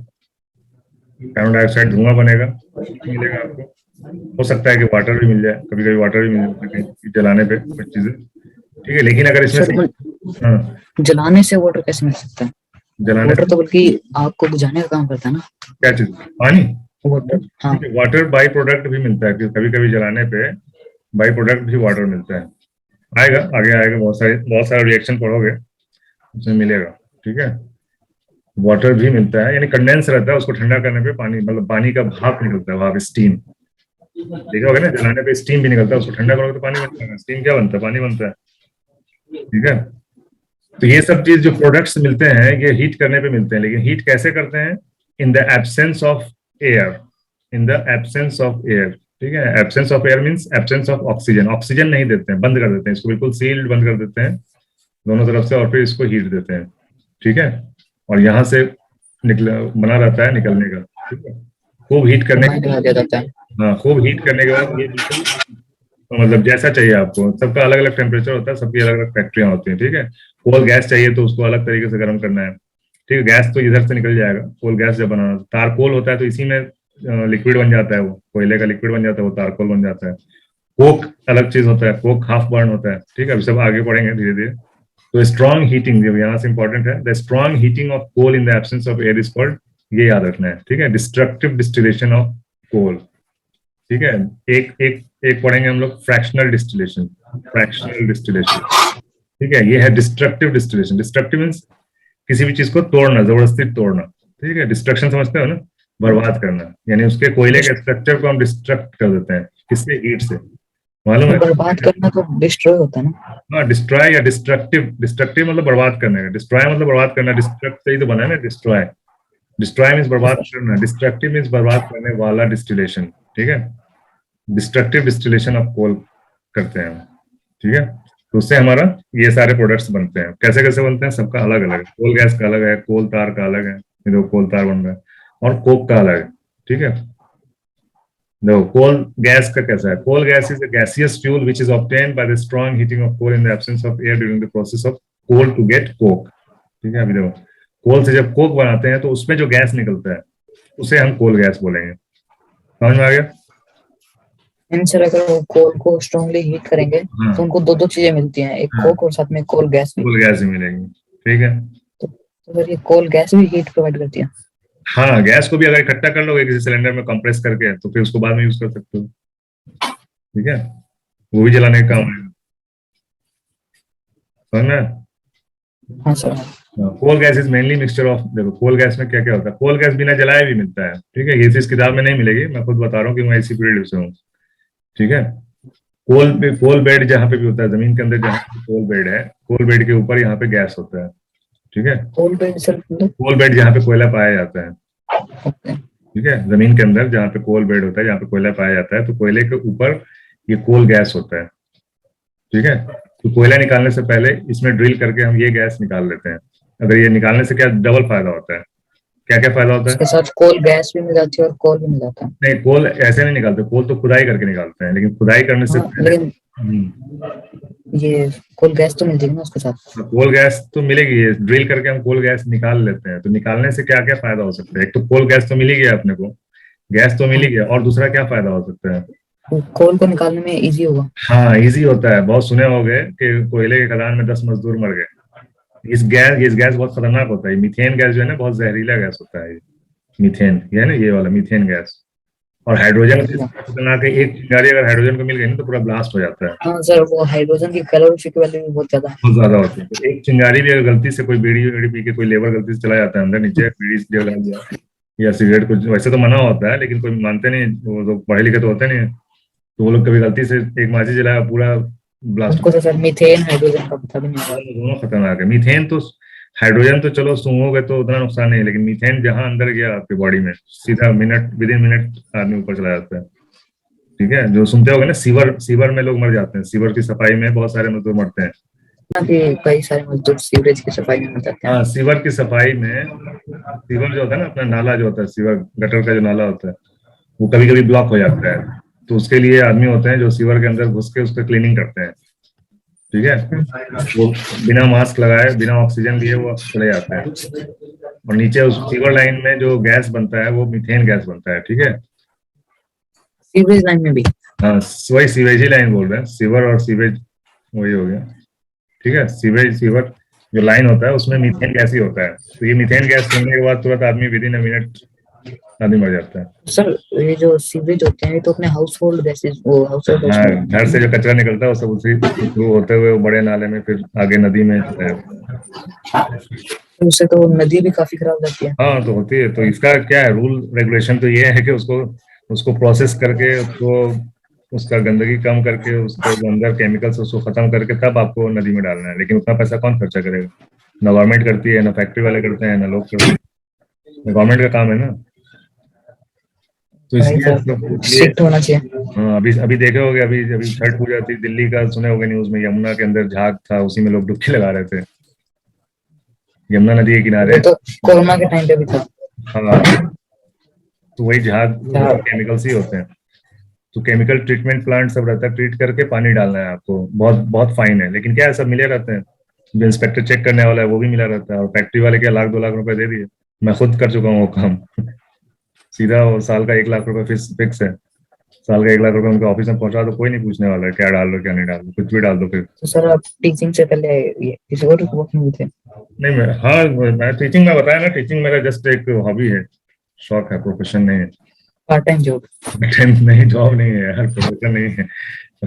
कार्बन डाइऑक्साइड धुआं बनेगा, मिलेगा आपको। हो सकता है कि वाटर भी मिल जाए, कभी कभी वाटर भी मिल जाता है जलाने पे कुछ चीजें, ठीक है। लेकिन अगर इसमें सर से हाँ, जलाने से वाटर कैसे मिल सकता है? जलाने वाटर से तो बल्कि आग को बुझाने का काम करता है ना। क्या चीज, पानी, वाटर, हाँ। वाटर बाई प्रोडक्ट भी मिलता है, कभी कभी जलाने पे बाई प्रोडक्ट भी वाटर मिलता है। आएगा, आगे आएगा, बहुत सारे रिएक्शन पढ़ोगे उसमें मिलेगा, ठीक है। वाटर भी मिलता है, यानी कंडेंस रहता है, उसको ठंडा करने पे पानी, मतलब पानी का भाप निकलता है, भाप, स्टीम। देखा होगा ना, जलाने पे स्टीम भी निकलता है, उसको ठंडा करोगे तो पानी बनता है, स्टीम क्या बनता है, पानी बनता है, ठीक है। तो ये सब चीज जो प्रोडक्ट्स मिलते हैं ये हीट करने पे मिलते हैं, लेकिन हीट कैसे करते हैं? इन the absence of air, in the absence of air, ठीक है। Absence of air means absence of oxygen, oxygen नहीं देते हैं, बंद कर देते हैं इसको, बिल्कुल सील्ड बंद कर देते हैं दोनों तरफ से, और फिर इसको हीट देते हैं, ठीक है। और यहाँ से निकल बना रहता है निकलने का, ठीक है। खूब हीट करने के लगा दिया जाता है। हाँ, खूब हीट करने के बाद ये बिल्कुल, तो मतलब जैसा चाहिए आपको, सबका अलग अलग टेम्परेचर होता है, सबकी अलग अलग फैक्ट्रियां होती हैं, ठीक है। कोल गैस चाहिए तो उसको अलग तरीके से गर्म करना है, ठीक है। गैस तो इधर से निकल जाएगा, कोल गैस जब बनाना, तारकोल होता है तो इसी में लिक्विड बन जाता है, वो कोयले का लिक्विड बन जाता है, वो तारकोल बन जाता है। कोक अलग चीज होता है, कोक हाफ बर्न होता है, ठीक है। अभी सब आगे बढ़ेंगे धीरे धीरे। तो स्ट्रॉन्ग हीटिंग जब यहाँ से इंपॉर्टेंट है, the strong heating of coal in the absence of air is called, ये याद रखना है, ठीक है, डिस्ट्रक्टिव डिस्टिलेशन ऑफ कोल, ठीक है। एक एक एक पढ़ेंगे हम लोग फ्रैक्शनल डिस्टिलेशन, फ्रैक्शनल डिस्टिलेशन, ठीक है। ये है डिस्ट्रक्टिव डिस्टिलेशन। डिस्ट्रक्टिव मीन्स किसी भी चीज को तोड़ना, जबरदस्ती तोड़ना, ठीक है। डिस्ट्रक्शन समझते हो ना, बर्बाद करना, यानी उसके कोयले के स्ट्रक्चर को हम डिस्ट्रक्ट कर देते हैं, किससे? हीट से, मालूम है? बर्बाद करना तो डिस्ट्रॉय होता है ना। हाँ, डिस्ट्रॉय या डिस्ट्रक्टिव, डिस्ट्रक्टिव मतलब बर्बाद करने का, डिस्ट्रॉय मतलब बर्बाद करना, डिस्ट्रक्ट से ही तो बना है ना डिस्ट्रॉय। डिस्ट्रॉय मीन्स बर्बाद करना, डिस्ट्रक्टिव मीन्स बर्बाद करने वाला डिस्टिलेशन, ठीक है। डिस्ट्रक्टिव डिस्टिलेशन ऑफ कोल करते हैं, ठीक है। तो उससे हमारा ये सारे प्रोडक्ट्स बनते हैं। कैसे कैसे बनते हैं, सबका अलग अलग है। कोल गैस का अलग है, कोल तार का अलग है, ये देखो कोल तार बन रहा है, और कोक का अलग है, ठीक है। देखो कोल गैस का कैसा है, coal gas is a gaseous fuel which is obtained by the strong heating of coal in the absence of air during the process of coal to get coke, ठीक है। अभी देखो, कोल से जब कोक बनाते हैं तो उसमें जो गैस निकलता है उसे हम कोल गैस बोलेंगे, समझ में आ गया? सर अगर वो कोल को स्ट्रांगली हीट करेंगे हाँ, तो उनको दो दो चीजें मिलती हैं, एक हाँ, कोक और साथ में कोल गैस भी। कोल गैस ही मिलेगी, ठीक है। तो सर ये कोल गैस भी हीट प्रोवाइड करती है। हाँ, गैस को भी अगर इकट्ठा कर लोगे किसी सिलेंडर में कंप्रेस करके तो फिर उसको बाद में यूज कर सकते हो, ठीक है। वो भी जलाने का काम आएगा, समझ में? हाँ sir. Coal gas is mainly mixture of, देखो कोल गैस में क्या क्या होता है। कोल गैस बिना जलाए भी मिलता है, ठीक है। ये चीज किताब में नहीं मिलेगी, मैं खुद बता रहा हूँ कि मैं इसी फील्ड से हूँ, ठीक है। कोल बेड जहाँ पे भी होता है, जमीन के अंदर जहाँ पे कोल बेड है, कोल बेड के ऊपर यहाँ पे गैस होता है, ठीक है। कोल बेड सर मतलब? कोल बेड जहाँ पे कोयला पाया जाता है, ओके। ठीक है। जमीन के अंदर जहाँ पे कोल बेड होता है, जहाँ पे कोयला पाया जाता है, तो कोयले के ऊपर ये कोल गैस होता है, ठीक है। तो कोयला निकालने से पहले इसमें ड्रिल करके हम ये गैस निकाल लेते हैं। अगर ये निकालने से क्या डबल फायदा होता है, क्या क्या फायदा होता है? उसके साथ कोल गैस भी मिल जाती है और कोल भी मिल जाता है। नहीं, कोल ऐसे नहीं निकालते, कोल तो खुदाई करके निकालते हैं, लेकिन खुदाई करने से हाँ, पहले लेकिन ये कोल गैस तो मिल जाएगी ना उसके साथ। कोल गैस तो मिलेगी, ये ड्रिल करके हम कोल गैस निकाल लेते हैं। तो निकालने से क्या क्या फायदा हो सकता है? एक तो कोल गैस तो मिल ही गया अपने को, गैस तो मिल ही गया, और दूसरा क्या फायदा हो सकता है? कोल को निकालने में इजी होगा। हाँ, इजी होता है। बहुत सुने होंगे कि कोयले के खदान में 10 मजदूर मर गए। इस गैस बहुत खतरनाक होता है। मीथेन गैस जो है ना, बहुत जहरीला गैस होता है। मीथेन, ये है ना, ये वाला मीथेन गैस। और हाइड्रोजन खतरनाक है, एक चिंगारी अगर हाइड्रोजन को मिल गई ना तो पूरा ब्लास्ट हो जाता है। हाँ सर, वो हाइड्रोजन की कैलोरीफिक वैल्यू भी बहुत ज्यादा है। बहुत ज्यादा होती है। तो एक चिंगारी भी अगर गलती से कोई बीड़ी वीड़ी पी के कोई लेबर गलती से चला जाता है अंदर, नीचे बीड़ी जला दिया या सिगरेट, कुछ वैसे तो मना होता है लेकिन कोई मानते नहीं, वो तो पढ़े लिखे तो होते नहीं, तो वो लोग कभी गलती से एक माची जलाया, पूरा ब्लास्ट। उनको तो सर मीथेन हाइड्रोजन का पता भी नहीं होगा। दोनों खतरनाक है। मीथेन तो, हाइड्रोजन तो चलो सूंघोगे तो उतना नुकसान नहीं है, लेकिन मीथेन जहां अंदर गया आपकी बॉडी में, सीधा विद इन मिनट आदमी ऊपर चला जाता है, ठीक है। जो सुनते होगे ना, सीवर में लोग मर जाते हैं, सीवर की सफाई में बहुत सारे मजदूर मरते हैं। कई सारे मजदूर सीवरेज की सफाई में जाते हैं। हाँ, सीवर की सफाई में, सीवर जो होता है ना, अपना नाला जो होता है, सीवर गटर का जो नाला होता है, वो कभी कभी ब्लॉक हो जाता है। तो उसके लिए आदमी होते हैं जो सीवर के अंदर घुस के उसका क्लीनिंग करते हैं, ठीक है। वो बिना मास्क लगाए, बिना ऑक्सीजन लिए वो चले जाते हैं, और नीचे उस सीवर लाइन में जो गैस बनता है वो मीथेन गैस बनता है, ठीक है। सीवरेज लाइन में भी? हाँ, वही सीवेज ही लाइन बोल रहे हैं, सीवर और सीवेज वही हो गया, ठीक है। सीवेज सीवर जो लाइन होता है उसमें मीथेन गैस ही होता है, तो ये मीथेन गैस छोड़ने के बाद तुरंत आदमी विद इन अ मिनट आदमी मर जाता है। सर ये जो सीवरेज होते हैं ये तो अपने हाउस होल्ड गैसेज, वो हाउस होल्ड हाँ, घर से जो कचरा निकलता है वो सब उसी थ्रू होते हुए वो बड़े नाले में फिर आगे नदी में जाता है। उससे तो नदी भी काफी खराब हो जाती है। हाँ, तो होती है। तो इसका क्या है रूल रेगुलेशन, तो ये है कि उसको उसको प्रोसेस करके उसको उसका गंदगी कम करके उसके जो अंदर केमिकल्स उसको खत्म करके तब आपको नदी में डालना है। लेकिन उतना पैसा कौन खर्चा करेगा? ना गवर्नमेंट करती है, ना फैक्ट्री वाले करते हैं, ना लोग करते हैं। गवर्नमेंट का काम है ना। तो वही इसलिए तो, तो ये स्ट्रिक्ट होना चाहिए। हाँ, अभी अभी देखे होगे, अभी अभी छठ पूजा थी दिल्ली का, सुने होगे न्यूज में, यमुना के अंदर झाग था, उसी में लोग डुबकी लगा रहे थे, यमुना नदी के वो किनारे। तो कोरोना के टाइम पे भी था। हाँ, तो वही झाग हाँ। केमिकल्स ही होते हैं। तो केमिकल ट्रीटमेंट प्लांट सब रहता है, ट्रीट करके पानी डालना है आपको, बहुत बहुत फाइन है। लेकिन क्या है, सब मिले रहते हैं, जो इंस्पेक्टर चेक करने वाला है वो भी मिला रहता है, और फैक्ट्री वाले क्या 1-2 लाख रुपए दे दिए। मैं खुद कर चुका हूँ वो काम। सीधा वो साल का 1 लाख रुपए फिक्स है। साल का 1 लाख रुपए उनके ऑफिस में पहुंचा दो, कोई नहीं पूछने वाला है क्या डाल दो क्या नहीं डाल दो, कुछ भी डाल दो फिर। तो सर आप टीचिंग से पहले ये किसी और वर्क में भी थे? नहीं, मैं टीचिंग में बताया ना, टीचिंग मेरा जस्ट एक हॉबी है, शौक है, प्रोफेशन नहीं है। Part time job? नहीं, जॉब नहीं है यार, प्रोफेशन नहीं है।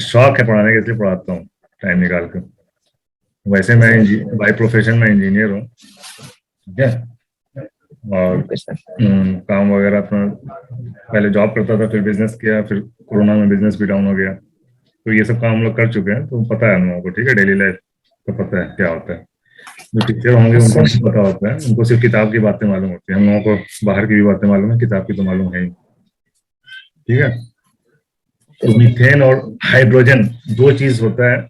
शौक है पढ़ाने का, इसलिए पढ़ाता हूँ टाइम निकाल कर। वैसे मैं बाय प्रोफेशन में इंजीनियर हूँ, ठीक है। और ओके सर। काम वगैरह अपना पहले जॉब करता था, फिर बिजनेस किया, फिर कोरोना में बिजनेस भी डाउन हो गया। तो ये सब काम हम लोग कर चुके हैं, तो पता है हम लोगों को, ठीक है, डेली लाइफ तो पता है क्या होता है। जो टीचर होंगे उनको नहीं पता होता है, उनको सिर्फ किताब की बातें मालूम होती है। हम लोगों को बाहर की भी बातें मालूम है, किताब की तो मालूम है ही, ठीक है। तो मीथेन और हाइड्रोजन दो चीज होता है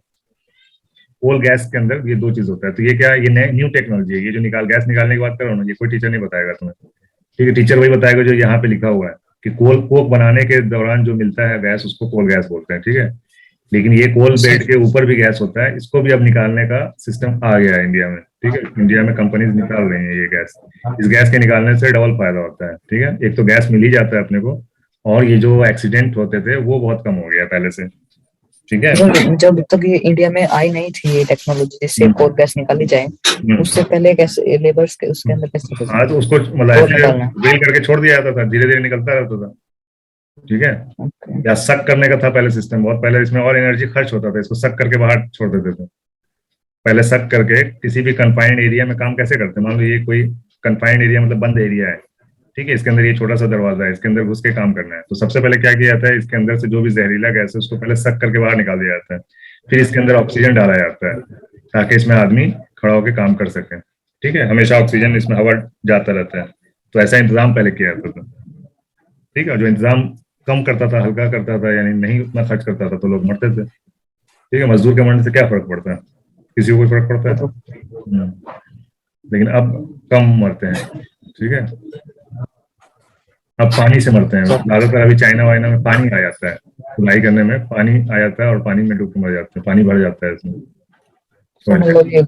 कोल गैस के अंदर, ये दो चीज होता है। तो ये क्या है, ये न्यू टेक्नोलॉजी है। ये जो गैस निकालने की बात कर रहा हूँ ना, ये कोई टीचर नहीं बताएगा तुम्हें, ठीक है। टीचर वही बताएगा जो यहाँ पे लिखा हुआ है कि कोक बनाने के दौरान जो मिलता है गैस उसको कोल गैस बोलते हैं, ठीक है। लेकिन ये कोल बेड के ऊपर भी गैस होता है, इसको भी अब निकालने का सिस्टम आ गया है इंडिया में, ठीक है। इंडिया में कंपनीज निकाल रही है ये गैस। इस गैस के निकालने से डबल फायदा होता है, ठीक है। एक तो गैस मिल ही जाता है अपने को, और ये जो एक्सीडेंट होते थे वो बहुत कम हो गया पहले से, ठीक है। जब तक ये इंडिया में आई नहीं थी ये टेक्नोलॉजी जिससे कोल गैस निकाली जाए, उससे पहले कैसे लेबर्स के उसके अंदर कैसे हाँ, तो उसको मतलब ऐसे बेल करके छोड़ दिया जाता था, धीरे धीरे निकलता रहता था, ठीक है। या सक करने का था पहले सिस्टम, बहुत पहले। इसमें और एनर्जी खर्च होता था, इसको सक करके बाहर छोड़ देते थे। पहले सक करके किसी भी कंफाइंड एरिया में काम कैसे करते हैं, मान लो ये कोई कंफाइंड एरिया मतलब बंद एरिया है, ठीक है। इसके अंदर ये छोटा सा दरवाजा है, इसके अंदर घुस के काम करना है। तो सबसे पहले क्या किया जाता है, इसके अंदर से जो भी जहरीला गैस है उसको पहले सक करके बाहर निकाल दिया जाता है। फिर इसके अंदर ऑक्सीजन डाला जाता है ताकि इसमें आदमी खड़ा होकर काम कर सके, ठीक है। हमेशा ऑक्सीजन इसमें हवा जाता रहता है, तो ऐसा इंतजाम पहले किया जाता था, ठीक है। जो इंतजाम कम करता था, हल्का करता था, यानी नहीं उतना खर्च करता था, तो लोग मरते थे, ठीक है। मजदूर के मरने से क्या फर्क पड़ता है, किसी को कोई फर्क पड़ता है? लेकिन अब कम मरते हैं, ठीक है। अब पानी से मरते हैं ज्यादातर। अभी चाइना वाइना में पानी आ जाता है, धुलाई करने में पानी आ जाता है और पानी में डूब के मर जाते हैं, पानी भर जाता है इसमें। तो मतलब ये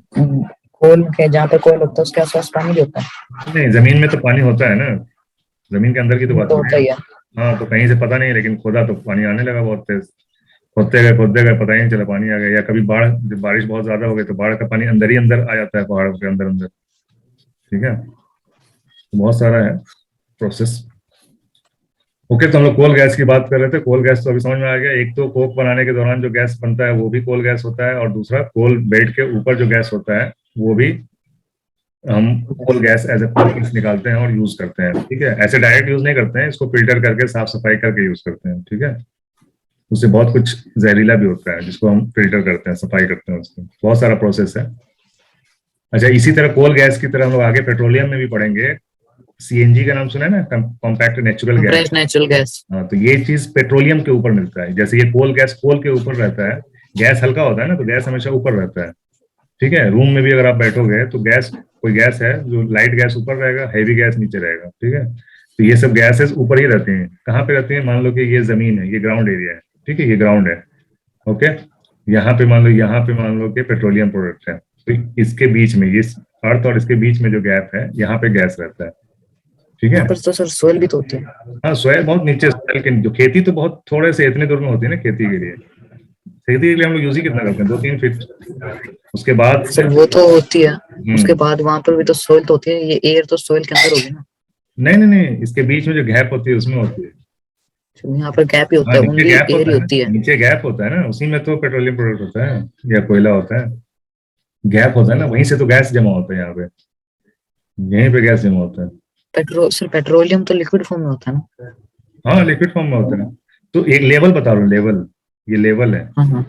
कोल के जहाँ पे कोल होता है उसके आसपास पानी भी होता है? नहीं, जमीन में तो पानी होता है ना, जमीन के अंदर की तो बात होता ही है। हाँ, तो कहीं से पता नहीं, लेकिन खोदा तो पानी आने लगा बहुत तेज। खोदते गए पता ही नहीं चला पानी आ गया। या कभी बारिश बहुत ज्यादा हो गई तो बाढ़ का पानी अंदर ही अंदर आ जाता है, पहाड़ों के अंदर अंदर, ठीक है। तो बहुत सारा है प्रोसेस। ओके, तो हम लोग कोल गैस की बात कर रहे थे। कोल गैस तो अभी समझ में आ गया। एक तो कोक बनाने के दौरान जो गैस बनता है वो भी कोल गैस होता है, और दूसरा कोल बेड के ऊपर जो गैस होता है वो भी हम coal gas as a coal gas निकालते हैं और यूज करते हैं, ठीक है। ऐसे डायरेक्ट यूज नहीं करते हैं, इसको फिल्टर करके साफ सफाई करके यूज करते हैं, ठीक है। उससे बहुत कुछ जहरीला भी होता है जिसको हम फिल्टर करते हैं, सफाई करते हैं, उसको बहुत सारा प्रोसेस है। अच्छा, इसी तरह कोल गैस की तरह हम लोग आगे पेट्रोलियम में भी पढ़ेंगे। सीएनजी का नाम सुना है ना, compact natural gas. Natural gas. हाँ, तो ये चीज पेट्रोलियम के ऊपर मिलता है। जैसे ये कोल गैस कोल के ऊपर रहता है, गैस हल्का होता है ना, तो गैस हमेशा ऊपर रहता है, ठीक है। रूम में भी अगर आप बैठोगे तो गैस, कोई गैस है जो लाइट गैस ऊपर रहेगा, हैवी गैस नीचे रहेगा, ठीक है। तो ये सब गैसेस ऊपर ही रहती हैं। कहाँ पे रहती हैं? मान लो कि ये जमीन है, ये ग्राउंड एरिया है, ठीक है, ये ग्राउंड है, ओके। यहाँ पे मान लो कि पेट्रोलियम प्रोडक्ट है, तो इसके बीच में ये अर्थ और इसके बीच में जो गैप है, यहाँ पे गैस रहता है, ठीक है। यहाँ पर तो सर सोयल भी तो होती है। हाँ, सोयल बहुत नीचे, सोयल के जो खेती तो बहुत थोड़े से इतने दूर में होती है ना खेती के लिए। खेती के लिए हम लोग यूज ही कितना करते हैं, 2-3 फीट। उसके बाद सर वो तो होती है, उसके हम्म, बाद वहां पर भी तो सोयल तो होती है, ये एयर तो सोयल के अंदर होगी ना। नहीं नहीं नहीं, इसके बीच में जो गैप होती है उसमें होती है। तो यहाँ पर गैप ही होता हाँ, है, नीचे ओनली गैप एयर होता ही है ना, होती है। नीचे गैप होता है ना, उसी में तो पेट्रोलियम प्रोडक्ट होता है या कोयला होता है। गैप होता है ना, वहीं से तो गैस जमा होता है यहाँ पे, यहीं पे गैस जमा होता है। सर पेट्रोलियम तो लिक्विड फॉर्म में होता है ना। हाँ, लिक्विड फॉर्म में होता है। तो एक लेवल बता रहा हूँ, लेवल, ये लेवल है, हाँ हाँ।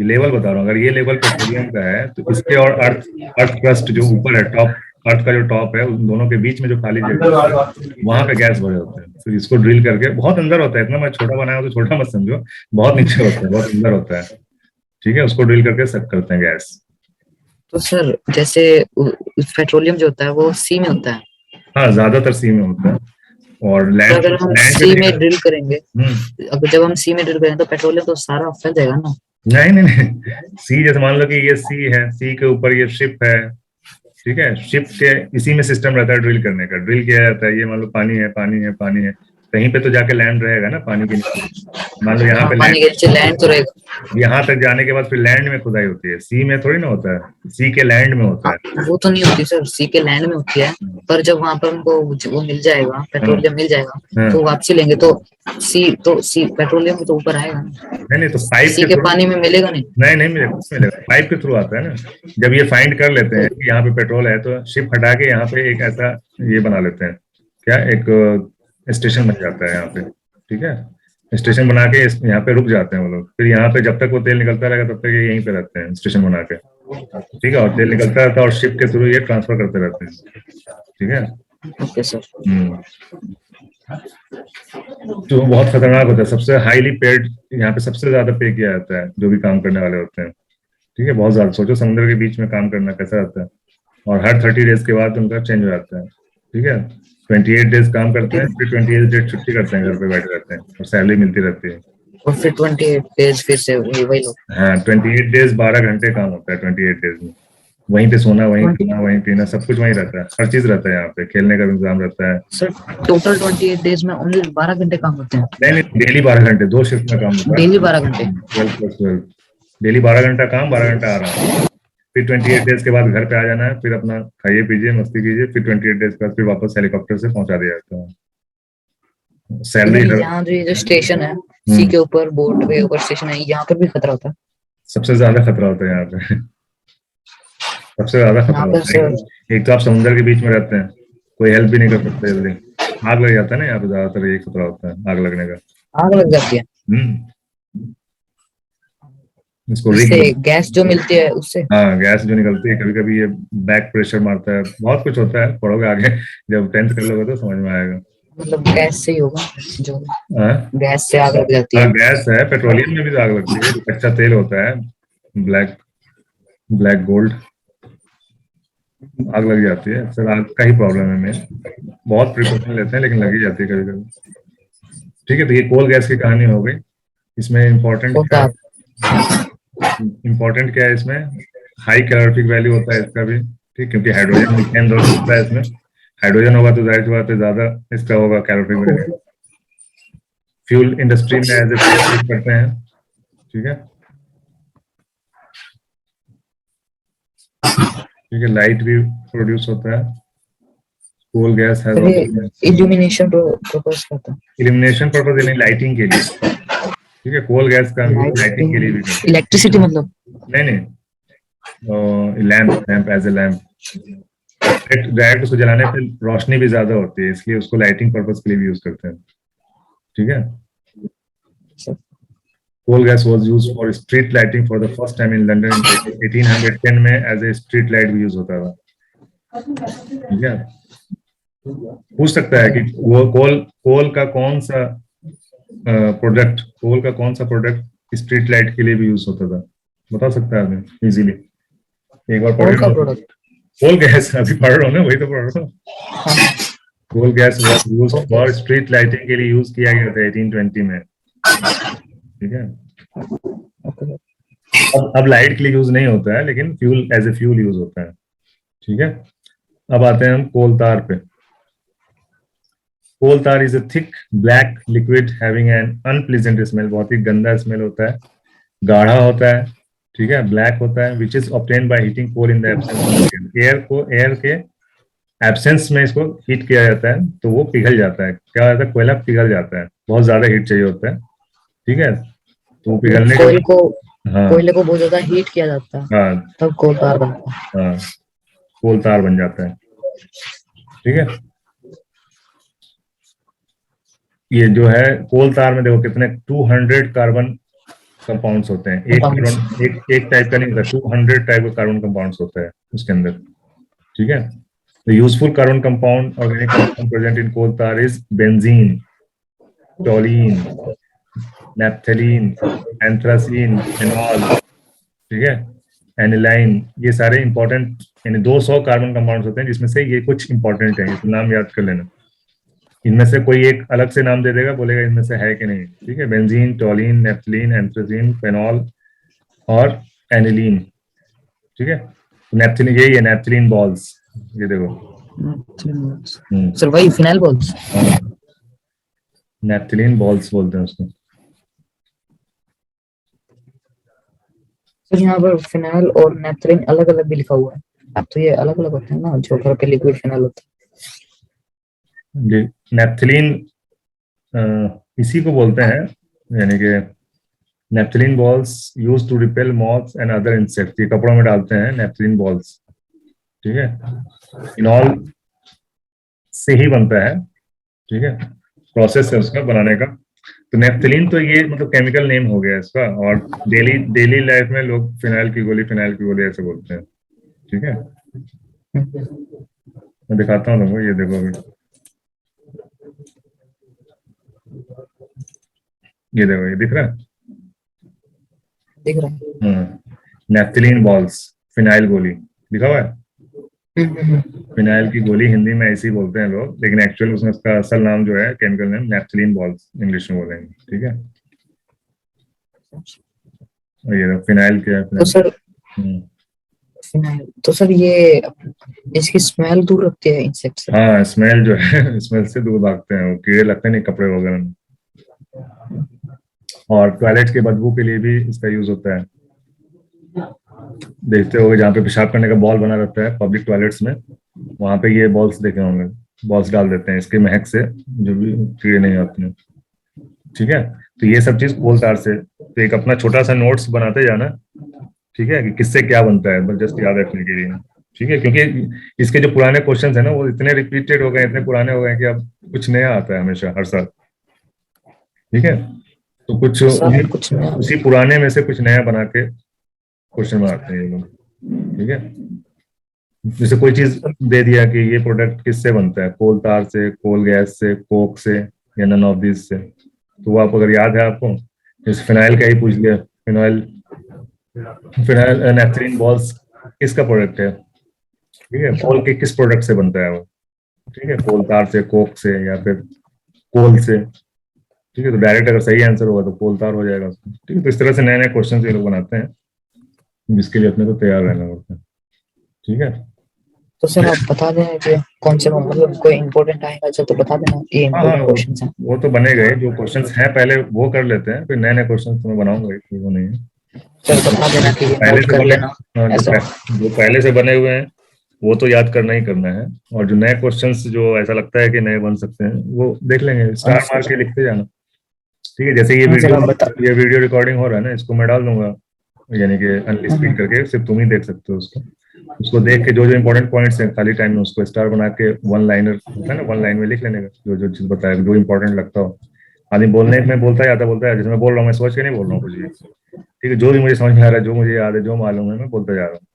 ये लेवल बता रहा हूँ। अगर ये लेवल पेट्रोलियम का है तो इसके और अर्थ अर्थ क्रस्ट जो ऊपर है, टॉप, अर्थ का जो टॉप है, उन दोनों के बीच में जो खाली जगह है, वहां पे गैस भरे होते हैं। फिर इसको ड्रिल करके, बहुत अंदर होता है, इतना मैं छोटा बनाया हूं तो छोटा मत समझो, बहुत नीचे होता है, बहुत अंदर होता है, ठीक है। उसको ड्रिल करके सक करते हैं गैस। तो सर जैसे पेट्रोलियम जो होता है वो सी में होता है, हाँ, ज्यादातर सी में होता है, और तो लैंड अगर हम लैंड पे सी भी में निकल। ड्रिल करेंगे, हम्म, अगर जब हम सी में ड्रिल करेंगे तो पेट्रोलियम तो सारा फैल जाएगा ना। नहीं नहीं नहीं, सी जैसे मान लो कि ये सी है, सी के ऊपर ये शिप है, ठीक है। शिप के इसी में सिस्टम रहता है ड्रिल करने का, ड्रिल किया जाता है, ये मान लो पानी है, पानी है, पानी है, कहीं पे तो जाके लैंड रहेगा ना पानी के नीचे। मान लो यहाँ हाँ पे पानी लैंड, के नीचे लैंड तो रहेगा। यहाँ तक जाने के बाद फिर लैंड में खुदाई होती है, सी में थोड़ी ना होता है, सी के लैंड में होता हाँ है। वो तो नहीं होती सर, सी के लैंड में होती है, पर जब वहां पर उनको वो मिल जाएगा, हाँ पेट्रोलियम मिल जाएगा, हाँ, तो वापसी लेंगे तो सी पेट्रोलियम भी तो ऊपर आएगा ना, नहीं नहीं, तो पाइप सी के के थ्रू, पानी में मिलेगा नहीं। नहीं नहीं मिलेगा, नहीं मिलेगा, पाइप के थ्रू आता है ना। जब ये फाइंड कर लेते हैं कि यहाँ पे पेट्रोल है, तो शिप हटा के यहाँ पे एक ऐसा ये बना लेते हैं, क्या, एक स्टेशन बन जाता है यहाँ पे, ठीक है। स्टेशन बना के यहाँ पे रुक जाते हैं वो लोग, फिर यहाँ पे जब तक वो तेल निकलता रहेगा तब तक ये यहीं पे रहते हैं स्टेशन बना के, ठीक है। और तेल निकलता रहता है और शिप के थ्रू ये ट्रांसफर करते रहते हैं, ठीक है। Okay sir. हम्म, तो बहुत खतरनाक होता है, सबसे हाईली पेड, यहाँ पे सबसे ज्यादा पे किया जाता है जो भी काम करने वाले होते हैं, ठीक है। बहुत ज्यादा, सोचो समुद्र के बीच में काम करना कैसा रहता है। और हर 30 डेज के बाद उनका चेंज हो जाता है, ठीक है। 28 डेज काम करते हैं, फिर 28 डेज छुट्टी करते हैं, घर पे बैठे रहते हैं और सैलरी मिलती रहती है। और फिर 28 डेज फिर से वही लोग। हाँ, 28 डेज 12 घंटे काम होता है 28 डेज में। वहीं पे सोना, वहीं 20 खाना, वहीं पीना, सब कुछ वहीं रहता है, हर चीज रहता है यहाँ पे, खेलने का भी इंतजाम रहता है। सर टोटल 28 डेज में ओनली 12 घंटे काम होते हैं। नहीं नहीं, डेली 12 घंटे, 2 शिफ्ट में काम होता है। डेली 12 घंटे। 12+12, डेली 12 घंटा काम, 12 घंटा आराम। फिर 28 डेज के बाद घर पे आ जाना है, फिर अपना खाइए पीजिए मस्ती कीजिए, फिर 28 डेज के बाद फिर वापस हेलीकॉप्टर से पहुंचा दिया जाता है। सैलरी नहीं यहाँ जो ये जो स्टेशन है, सी के ऊपर बोट वे ऊपर स्टेशन है, यहाँ पर भी खतरा होता है। सबसे ज्यादा खतरा होता है यहाँ पे, सबसे ज्यादा खतरा यहाँ पर होता है। सर एक तो आप समुद्र के बीच में रहते हैं, कोई हेल्प भी नहीं कर सकते जल्दी, आग लग जाता है ना यहाँ पे, ज्यादातर यही खतरा होता है, आग लगने का। आग लग जाती है, इसको इससे रीक, गैस जो मिलती है उससे। हाँ, गैस जो निकलती है, कभी कभी ये बैक प्रेशर मारता है, बहुत कुछ होता है, पढ़ोगे आगे, जब 10th कर लोगे तो समझ में आएगा। मतलब गैस से ही होगा जो, हाँ गैस से आग लग जाती हाँ, है। गैस है, पेट्रोलियम में भी तो आग लगती है, जो कच्चा तेल होता है, ब्लैक ब्लैक गोल्ड, आग लग जाती है सर, आग का ही प्रॉब्लम है मेन। बहुत प्रिकॉशन लेते हैं लेकिन लग ही जाती है कभी कभी, ठीक है। तो ये कोल गैस की कहानी हो गई। इसमें होता है। इम्पोर्टेंट क्या है इसमें, हाई कैलोरीफिक वैल्यू होता है इसका भी, ठीक, क्योंकि हाइड्रोजन मीथेन दोनों होता है इसमें। हाइड्रोजन होगा तो जाहिर सी बात है ज्यादा इसका होगा कैलोरीफिक वैल्यू। फ्यूल इंडस्ट्री में एज ए फ्यूल यूज करते हैं, ठीक है, ठीक है। लाइट भी प्रोड्यूस होता है, कोल गैस है, फिर ये इल्यूमिनेशन पर्पस करता है। इल्यूमिनेशन पर्पज यानी लाइटिंग के लिए, ठीक है। कोल गैस का लाइटिंग के लिए भी करते इलेक्ट्रिसिटी मतलब। हैं, नहीं नहीं, lamp, lamp as a lamp, direct उसको जलाने पे रोशनी भी ज्यादा होती है, इसलिए उसको लाइटिंग पर्पज के लिए भी यूज करते हैं, ठीक है। Coal gas was used for street lighting for the first time in London in 1810 में, एज ए स्ट्रीट लाइट भी यूज होता था, ठीक है। पूछ सकता है कि वो कोल का कौन सा प्रोडक्ट, कोल का कौन सा प्रोडक्ट स्ट्रीट लाइट के लिए भी यूज होता था, बता सकता है आदमी इजीली, एक बार पढ़ कौन सा लो। प्रोडक्ट। कोल गैस अभी पढ़ रहा हूँ ना, वही तो पढ़ रहा हूँ। Coal gas was used for street lighting के लिए यूज किया गया था 1820 में, ठीक है। अब लाइट के लिए यूज नहीं होता है, लेकिन fuel as a fuel use होता है, ठीक है। अब आते हैं हम कोल तार पे। कोल tar is a thick black liquid having an unpleasant smell, बहुत ही गंदा स्मेल होता है, गाढ़ा होता है, ठीक है, ब्लैक होता है, which is obtain by heating coal in the absence air को, एयर के एब्सेंस में इसको हीट किया जाता है तो वो पिघल जाता है। क्या होता है, कोयला पिघल जाता है, बहुत ज्यादा हीट चाहिए होता है, ठीक है, तो वो पिघलने के कोयल बाद, को हाँ कोयले को बहुत ज्यादा हीट किया जाता है, हाँ तब कोल तार बनता है। हाँ, कोल तार बन जाता है, ठीक है। ये जो है कोल तार में देखो कितने 200 कार्बन कंपाउंड्स होते हैं, एक Compounds। कार्बन, एक टाइप का नहीं होता, 200 टाइप का कार्बन कंपाउंड्स होता है उसके अंदर, ठीक है। The useful carbon compound organic compound present in coal tar is benzene, toluene, naphthalene, anthracene, phenol, ठीक है, एनिलाइन, ये सारे इंपॉर्टेंट, यानी 200 कार्बन कंपाउंड्स होते हैं जिसमें से ये कुछ इंपॉर्टेंट है, इसका नाम याद कर लेना। इनमें से कोई एक अलग से नाम दे देगा, बोलेगा इनमें से है कि नहीं, ठीक है, बेंजीन, टोलीन, नेफ्थलीन, एंथ्रासीन, फेनॉल और एनिलीन, ठीक है। नेफ्थलीन यही है, नेफ्थलीन बॉल्स, ये देखो, सर वही फिनाइल बॉल्स। नेफ्थलीन बॉल्स बोलते हैं उसको। सर यहाँ पर फिनाइल और नेपथलीन अलग अलग भी लिखा हुआ है, अब तो ये अलग अलग होते हैं ना, जो घर पे लिक्विड फिनाइल होता ये नेफ्थलीन इसी को बोलते हैं, यानी कि naphthalene balls use to repel moths and other insects, ये कपड़ों में डालते हैं नेफ्थलीन बॉल्स, ठीक है, फिनॉल से ही बनता है, ठीक है, प्रोसेस है उसका बनाने का। तो नेफ्थलीन तो ये मतलब केमिकल नेम हो गया इसका, और डेली डेली लाइफ में लोग फिनाइल की गोली, फिनाइल की गोली ऐसे बोलते हैं, ठीक है। है। मैं दिखाता हूँ तुमको, ये देखो अभी, ये देखो, ये दिख रहा है, दिख रहा है। नेफ्थलीन बॉल्स, फिनाइल गोली लिखा हुआ है। हम्म। फिनाइल की गोली हिंदी में ऐसे ही बोलते हैं लोग, लेकिन एक्चुअल उसमें उसका असल नाम जो है, chemical name, naphthalene balls English में बोलेंगे, ठीक है। और ये फिनाइल क्या है, तो सर हम्म, फिनाइल, तो सर ये इसकी स्मेल दूर रखती है इंसेक्ट से। हाँ, स्मेल जो है स्मेल से दूर भागते हैं, वो कीड़े लगते नहीं कपड़े वगैरह में, और टॉयलेट के बदबू के लिए भी इसका यूज होता है। देखते होंगे जहाँ पे पेशाब करने का बॉल बना रहता है पब्लिक टॉयलेट्स में, वहां पे ये बॉल्स देखे होंगे, बॉल्स डाल देते हैं इसके महक से, जो भी कीड़े नहीं होते हैं, ठीक है। तो ये सब चीज कोल तार से, तो एक अपना छोटा सा नोट्स बनाते जाना, ठीक है, कि किससे क्या बनता है, बस जस्ट याद रखने के लिए, ठीक है, क्योंकि इसके जो पुराने क्वेश्चन है ना, वो इतने रिपीटेड हो गए, इतने पुराने हो गए कि अब कुछ नया आता है हमेशा, हर साल, ठीक है। तो कुछ सब कुछ नया। उसी पुराने में से कुछ नया बना के क्वेश्चन बनाते हैं ये लोग, ठीक है। जैसे कोई चीज दे दिया कि ये प्रोडक्ट किससे बनता है, कोल तार से, कोल गैस से, कोक से, या नन ऑफ दिस से, तो वो आप अगर याद है आपको, जैसे फिनाइल का ही पूछ लिया, फिनाइल, फिनाइल नेफ्थलीन बॉल्स किसका प्रोडक्ट है, ठीक है, कोल के किस प्रोडक्ट से बनता है वो, ठीक है, कोल तार से, कोक से, या फिर कोल से, ठीक है। तो डायरेक्ट अगर सही आंसर होगा तो कोल तार हो जाएगा उसमें, ठीक है। तो इस तरह से नए नए क्वेश्चन ये लोग बनाते हैं, जिसके लिए अपने को तैयार रहना पड़ता है, ठीक है। तो सर आप बता दें कि कौन से मतलब कोई इम्पोर्टेंट आएगा जब, तो बता देना ये हाँ हाँ, इम्पोर्टेंट क्वेश्चंस हैं। वो तो बनेगा ही, जो क्वेश्चंस हैं पहले वो कर लेते हैं, फिर नए नए क्वेश्चंस तो मैं बनाऊंगा ही, कोई वो नहीं है। सर बता देना कि ये पहले नोट से कर बने, लेना हाँ, ऐसा। जो पहले से बने हुए हैं वो तो याद करना ही करना है, और जो नए क्वेश्चंस जो ऐसा लगता है कि नए बन सकते हैं वो देख लेंगे, स्टार मार के लिखते जाना, ठीक है। जैसे हाँ सर आप बता। ये वीडियो रिकॉर्डिंग हो रहा है ना, इसको मैं डाल दूंगा, यानी कि अनलिस्टेड करके, सिर्फ तुम ही देख सकते हो उसको, उसको देख के जो जो इंपॉर्टेंट पॉइंट्स हैं खाली टाइम में उसको स्टार बना के, वन लाइनर होता है ना, वन लाइन में लिख लेने का, जो जो चीज बताया, जो इंपॉर्टेंट लगता हो। आदमी बोलने में बोलता है, जैसे मैं बोल रहा हूँ, मैं सोच के नहीं बोल रहा हूँ कुछ भी, ठीक है, जो भी मुझे समझ में आ रहा है, जो मुझे याद है, जो मालूम है, मैं बोलता जा रहा हूँ,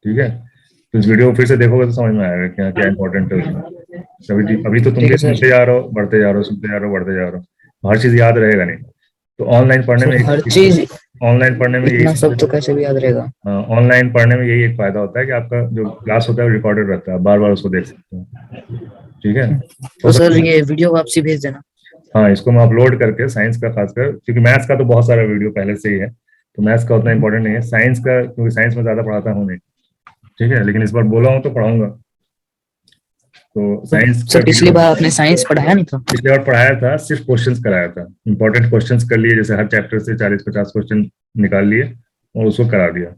ठीक है। तो इस वीडियो को फिर से देखोगे तो समझ में आएगा क्या क्या इंपॉर्टेंट है उसमें। अभी अभी तो तुम ठीक है भी सर। सुनते जा रहे हो, बढ़ते जा रहे हो, सुनते जा रहे हो, बढ़ते जा रहे हो, हर चीज याद रहेगा नहीं। तो ऑनलाइन पढ़ने में सर हर चीज, ऑनलाइन पढ़ने में इतना सब तो यही, कैसे भी याद रहेगा। ऑनलाइन पढ़ने में यही एक फायदा होता है कि आपका जो क्लास होता है वो रिकॉर्डेड रहता है, बार बार उसको देख सकते हो, ठीक है। तो सर ये वीडियो वापसी भेज देना। हाँ, इसको मैं अपलोड करके, साइंस का खासकर, क्योंकि मैथ्स का तो बहुत सारा वीडियो पहले से ही है, तो मैथ्स का उतना इंपॉर्टेंट नहीं है, साइंस का क्योंकि साइंस में ज्यादा पढ़ाता हूँ नहीं, ठीक है, लेकिन इस बार बोला हूँ तो पढ़ाऊंगा, तो साइंस सर पिछली बार आपने साइंस पढ़ाया नहीं था? पिछली बार पढ़ाया था, सिर्फ क्वेश्चंस कराया था, इंपॉर्टेंट क्वेश्चंस कर लिए, जैसे हर चैप्टर से 40-50 क्वेश्चन निकाल लिए और उसको करा दिया।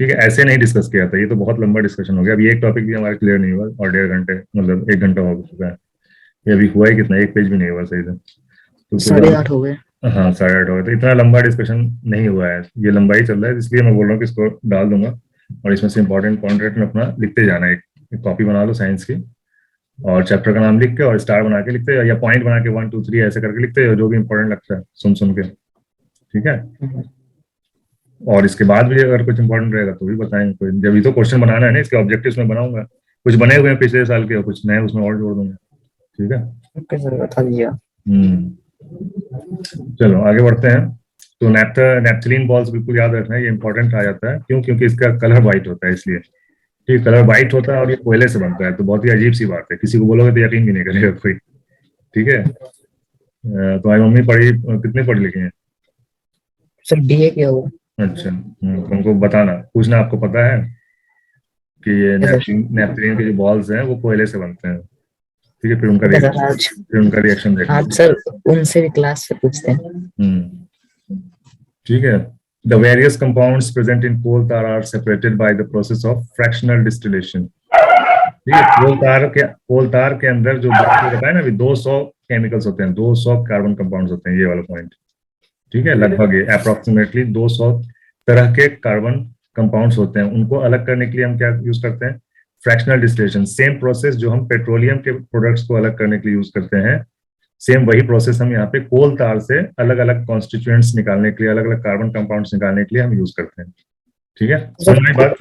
ठीक है, ऐसे नहीं डिस्कस किया था, ये तो बहुत लंबा डिस्कशन हो गया। अभी एक टॉपिक भी हमारा क्लियर नहीं हुआ और 1.5 घंटे मतलब 1 घंटा हो चुका है। ये अभी हुआ ही कितना, एक पेज भी नहीं हुआ सही से। तो 8:30 हो गए। हाँ 8:30 हो गए, तो इतना लंबा डिस्कशन नहीं हुआ है, ये लंबा ही चल रहा है, इसलिए मैं बोल रहा हूँ कि इसको डाल दूंगा और इसमें से इंपॉर्टेंट पॉइंट में अपना लिखते जाना है। एक कॉपी बना लो साइंस की और चैप्टर का नाम लिख के और स्टार बना के लिखते हो या पॉइंट बना के 1 2 3 ऐसे करके लिखते हो, जो भी इंपॉर्टेंट लगता है सुन सुन के। ठीक है, और इसके बाद भी अगर कुछ इंपॉर्टेंट रहेगा तो भी बताएंगे। कोई जब ये तो क्वेश्चन बनाना है ना, इसके ऑब्जेक्टिव्स में बनाऊंगा, कुछ बने हुए हैं पिछले साल के और कुछ नए उसमें और जोड़ दूंगा। ठीक है, ओके सर, बता दीजिए। चलो आगे बढ़ते हैं। तो नैप्थलीन बॉल्स बिल्कुल याद रखना है, ये इंपॉर्टेंट आ जाता है। क्यों? क्योंकि इसका कलर व्हाइट होता है, इसलिए। ठीक, कलर व्हाइट होता है और ये कोयले से बनता है, तो बहुत ही अजीब सी बात है, किसी को बोलोगे तो यकीन भी नहीं करेगा कोई। ठीक है, तुम्हारी मम्मी पढ़ी कितनी पढ़ी लिखी है? सर बीए किया हुआ। अच्छा, तुमको बताना पूछना, आपको पता है कि ये नैप्थलीन के जो बॉल्स हैं वो कोयले से बनते हैं। ठीक है, फिर उनका रिएक्शन देखना। आज सर उनसे भी क्लास से पूछते हैं। ठीक है, the various compounds present in coal tar are separated by the process of fractional distillation। ठीक है, कोल तार के अंदर जो बताया ना अभी 200 केमिकल्स होते हैं, 200 कार्बन कंपाउंड्स होते हैं, ये वाला पॉइंट। ठीक है, लगभग अप्रोक्सीमेटली 200 तरह के कार्बन कंपाउंड्स होते हैं। उनको अलग करने के लिए हम क्या यूज करते हैं? Fractional distillation. सेम प्रोसेस जो हम पेट्रोलियम के प्रोडक्ट्स को अलग करने के लिए यूज करते हैं, सेम वही प्रोसेस हम यहाँ पे कोल तार से अलग अलग कॉन्स्टिट्यूएंट्स निकालने के लिए, अलग अलग कार्बन कंपाउंड्स निकालने के लिए हम यूज करते हैं। ठीक है, बात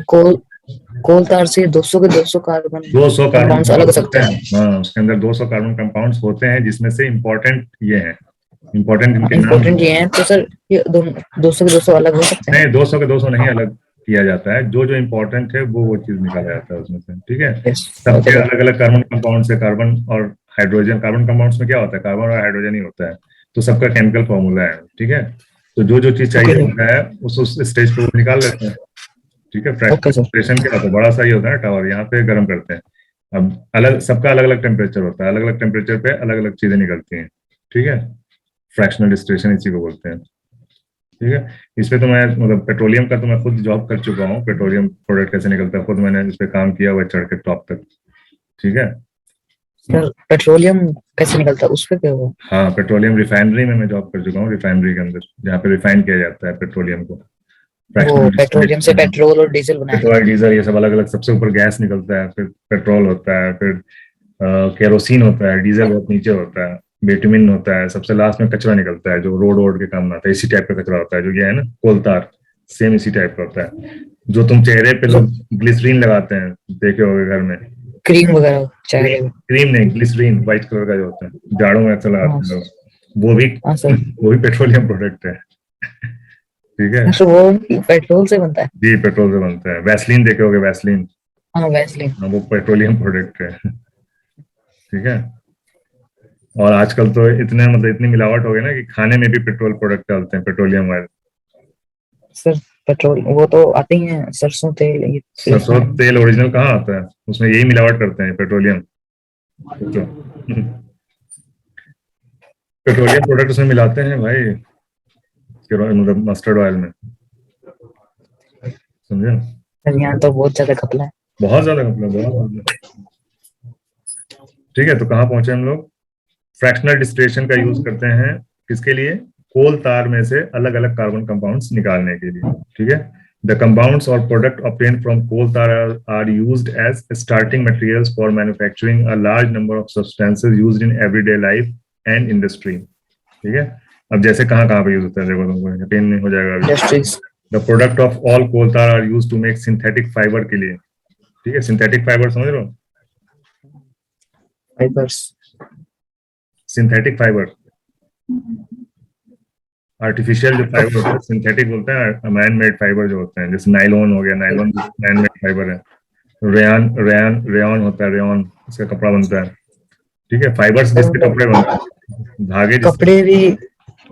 कोल तार से 200 के 200 कार्बन कंपाउंड्स अलग हो सकते हैं। हाँ, उसके अंदर 200 कार्बन कंपाउंड्स होते हैं, जिसमें से इंपॉर्टेंट ये हैं, इंपॉर्टेंट ये हैं। तो सर ये 200 के 200 अलग हो सकते हैं? नहीं, 200 के 200 नहीं अलग किया जाता है, जो जो इंपॉर्टेंट है वो चीज निकाला जाता है उसमें से। ठीक है, सबके अलग अलग कार्बन कंपाउंड से, कार्बन और हाइड्रोजन। कार्बन कंपाउंड्स में क्या होता है? कार्बन और हाइड्रोजन ही होता है, तो सबका केमिकल फॉर्मूला है। ठीक है, तो जो जो चीज चाहिए होता है उस स्टेज पे निकाल लेते हैं। ठीक है, फ्रैक्शनल क्या होता है? बड़ा सा ही होता है टावर, यहाँ पे गर्म करते हैं। अब अलग सबका अलग अलग टेम्परेचर होता है, अलग अलग टेम्परेचर पे अलग अलग चीजें निकलती हैं। ठीक है, फ्रैक्शनल डिस्टिलेशन इसी को बोलते हैं। ठीक है, इस पे तो मैं मतलब पेट्रोलियम का तो मैं खुद जॉब कर चुका हूँ, पेट्रोलियम प्रोडक्ट कैसे निकलता है खुद मैंने इस पे काम किया हुआ चढ़ के टॉप तक। ठीक है सर, पेट्रोलियम कैसे निकलता है उस पे क्या हुआ? हाँ, पेट्रोलियम रिफाइनरी में मैं जॉब कर चुका हूँ, रिफाइनरी के अंदर जहाँ पे रिफाइन किया जाता है पेट्रोलियम को। वो पेट्रोलियम से पेट्रोल और डीजल बनाया, पेट्रोल डीजल ये सब अलग अलग, सबसे ऊपर गैस निकलता है, फिर पेट्रोल होता है, फिर केरोसिन होता है, डीजल बहुत नीचे होता है, बिटुमिन होता है, सबसे लास्ट में कचरा निकलता है जो रोड के काम में आता है। इसी टाइप का कचरा होता है जो ये है ना कोल तार, सेम इसी टाइप का होता है। जो तुम चेहरे पे लोग ग्लिसरीन लगाते हैं, देखे होगे घर में, क्रीम वगैरह चेहरे में। क्रीम नहीं, ग्लिसरीन व्हाइट कलर का जो होता है, जाड़ों में अच्छा लगाते हैं लोग, वो भी पेट्रोलियम प्रोडक्ट है। ठीक है, तो वो पेट्रोल से बनता है? जी, पेट्रोल से बनता है। वैसलीन देखे होगे, वैसलीन, हाँ वैसलीन, वो पेट्रोलियम प्रोडक्ट है। ठीक है, और आजकल तो इतनी मिलावट हो गई ना कि खाने में भी पेट्रोल प्रोडक्ट डालते हैं, पेट्रोलियम ऑयल। सर पेट्रोल वो तो आते ही हैं, सरसों तेल। सरसों तेल ओरिजिनल कहाँ आता है? उसमें यही मिलावट करते हैं, पेट्रोलियम। तो पेट्रोलियम प्रोडक्ट उसमें मिलाते हैं भाई, मतलब मस्टर्ड ऑयल में, समझे? यहाँ तो बहुत ज्यादा घपला है, बहुत ज्यादा घपला। ठीक है, तो कहाँ पहुंचे हम लोग? फ्रैक्शनल डिस्टिलेशन का यूज करते हैं किसके लिए? कोल तार में से अलग अलग कार्बन कंपाउंड्स निकालने के लिए। ठीक है, द कंपाउंड्स और product obtained from coal tar are used as starting materials for manufacturing a large number of substances used in everyday life and industry. ठीक है, अब जैसे कहाँ पे यूज होता है देखो, तुमको यकीन नहीं हो जाएगा। The product of all coal tar are used to make synthetic fibre के लिए। ठीक है, सिंथेटिक फाइबर समझ रहे हो? फाइबर्स, सिंथेटिक फाइबर, आर्टिफिशियल जो फाइबर होता है सिंथेटिक बोलते हैं, मैन मेड फाइबर जो होते हैं, जैसे नायलॉन हो गया, नायलॉन मैन मेड फाइबर है। रेयन होता है, रेयन इसका कपड़ा बनता है। ठीक है, फाइबर्स जिसके कपड़े बनते हैं, धागे, कपड़े भी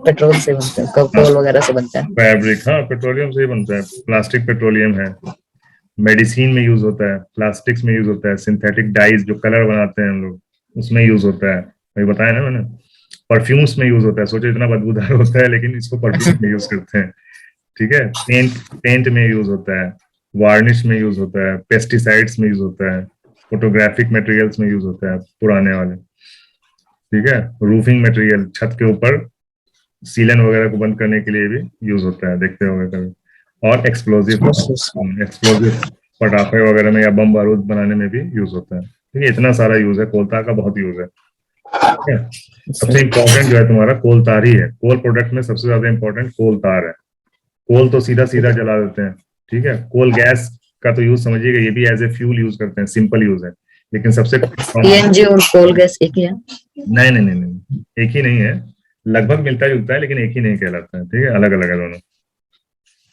पेट्रोल से बनते हैं, कोल वगैरह से बनता है। फैब्रिक हाँ पेट्रोलियम से ही बनता है। प्लास्टिक पेट्रोलियम है, मेडिसिन में यूज होता है, प्लास्टिक्स में यूज होता है, सिंथेटिक डाइज जो कलर बनाते हैं हम लोग उसमें यूज होता है, वही बताया ना मैंने। परफ्यूम्स में यूज होता है, सोचो इतना बदबूदार होता है लेकिन इसको परफ्यूम में यूज करते हैं। ठीक है, पेंट पेंट में यूज होता है, वार्निश में यूज होता है, पेस्टिसाइड्स में यूज होता है, फोटोग्राफिक मटेरियल्स में यूज होता है पुराने वाले। ठीक है, रूफिंग मटेरियल, छत के ऊपर सीलन वगैरह को बंद करने के लिए भी यूज होता है, देखते होंगे कभी। और एक्सप्लोजिव एक्सप्लोजिव पटाखे वगैरह में या बम बारूद बनाने में भी यूज होता है। ठीक है, इतना सारा यूज है, कोलता का बहुत यूज है। ठीक है, सबसे इम्पोर्टेंट जो है तुम्हारा कोल तार ही है। कोल प्रोडक्ट में सबसे ज्यादा इम्पोर्टेंट कोल तार है। कोल तो सीधा सीधा जला देते हैं। ठीक है, कोल गैस का तो यूज समझिएगा, ये भी एज ए फ्यूल यूज करते हैं, सिंपल यूज है, लेकिन सबसे सीएनजी और कोल गैस एक ही है? नहीं नहीं नहीं नहीं, एक ही नहीं है, लगभग मिलता जुलता है लेकिन एक ही नहीं कहलाता है। ठीक है, अलग अलग है दोनों।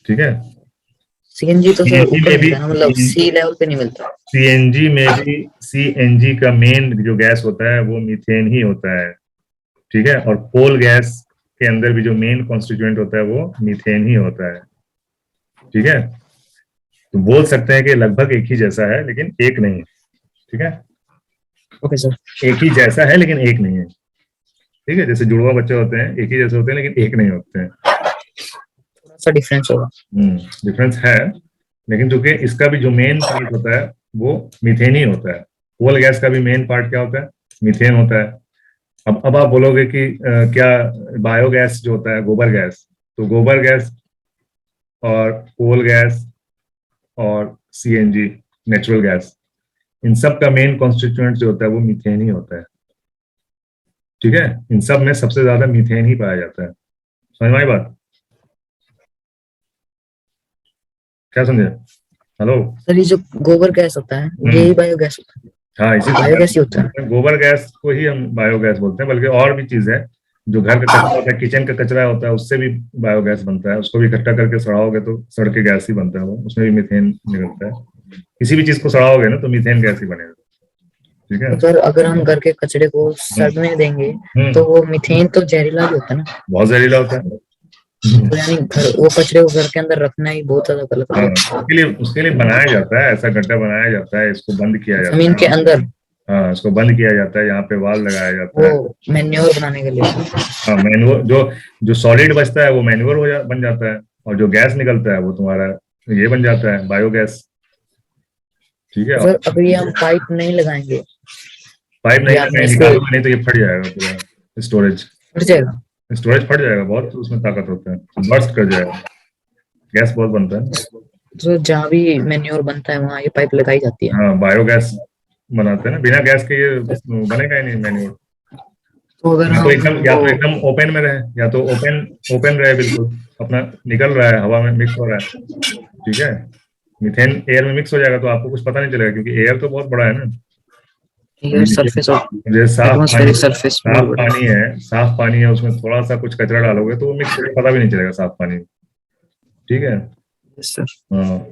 ठीक है, सीएनजी तो सर सीएनजी ऊपर में भी मिलता है ना, मतलब सी लेवल पे नहीं मिलता। सीएनजी में भी सीएनजी का मेन जो गैस होता है वो मीथेन ही होता है। ठीक है, और कोल गैस के अंदर भी जो मेन कॉन्स्टिट्यूएंट होता है वो मीथेन ही होता है। ठीक है, तो बोल सकते हैं कि लगभग एक ही जैसा है लेकिन एक नहीं है। ठीक है, ओके सर। एक ही जैसा है लेकिन एक नहीं है। ठीक है, जैसे जुड़वा बच्चे होते हैं, एक ही जैसे होते हैं लेकिन एक नहीं होते हैं। थोड़ा सा डिफरेंस होगा। डिफरेंस है, लेकिन चूंकि इसका भी जो मेन पार्ट होता है वो मीथेन ही होता है। कोल गैस का भी मेन पार्ट क्या होता है? मीथेन होता है। अब आप बोलोगे कि क्या बायोगैस जो होता है, गोबर गैस, तो गोबर गैस और कोल गैस और सीएनजी नेचुरल गैस, इन सब का मेन कॉन्स्टिट्यूएंट जो होता है वो मीथेन ही होता है। ठीक है, इन सब में सबसे ज्यादा मीथेन ही पाया जाता है। समझ में आई बात? क्या समझे? हेलो सर ये जो गोबर गैस होता है यही बायोगैस होता है? हाँ, इसी बायोगैस ही होता है। गोबर गैस को ही हम बायोगैस बोलते हैं, बल्कि और भी चीज है जो घर का कचरा होता है, किचन का कचरा होता है, उससे भी बायोगैस बनता है। उसको भी इकट्ठा करके सड़ाओगे तो सड़ के गैस ही बनता है, वो उसमें भी मीथेन निकलता है। किसी भी चीज को सड़ाओगे ना तो मीथेन गैस ही बनेगा। ठीक है, तो सर अगर हम घर के कचरे को सड़ने देंगे तो वो मीथेन तो जहरीला भी होता है ना? बहुत जहरीला होता है। तो यानी घर वो कचरे को घर के अंदर रखना ही बहुत ज्यादा गलत है। उसके लिए बनाया जाता है, ऐसा गड्ढा बनाया जाता है, इसको बंद किया जाता है जमीन के अंदर। हाँ, इसको बंद किया जाता है, यहाँ पे वाल लगाया जाता है। वो मैन्योर बनाने के लिए। हाँ, मैन्योर जो सॉलिड बचता है वो मैन्योर बन जाता है, और जो गैस निकलता है वो तुम्हारा ये बन जाता है बायोगैस। ठीक है, सर अगर ये हम पाइप नहीं लगाएंगे, पाइप नहीं निकालोगे नहीं तो ये फट जाएगा पूरा, स्टोरेज फट जाएगा। स्टोरेज फट जाएगा, बहुत उसमें ताकत होता है, बर्स्ट कर जाएगा, गैस बहुत बनता है। तो जहाँ भी मैन्योर बनता है वहाँ ये पाइप लगाई जाती है। हाँ, बायोगैस बनाते हैं ना, बिना गैस के ये बनेगा ही नहीं मैन्योर। तो अगर या तो एकदम ओपन में रहे, या तो ओपन रहे, बिल्कुल अपना निकल रहा है, हवा में मिक्स हो रहा है। ठीक है, मीथेन एयर में मिक्स हो जाएगा तो आपको कुछ पता नहीं चलेगा, क्योंकि एयर तो बहुत बड़ा है ना। एयर सरफेस और साफ पानी है, उसमें थोड़ा सा कुछ कचरा डालोगे तो वो मिक्स करके पता भी नहीं चलेगा साफ पानी। ठीक है, हाँ,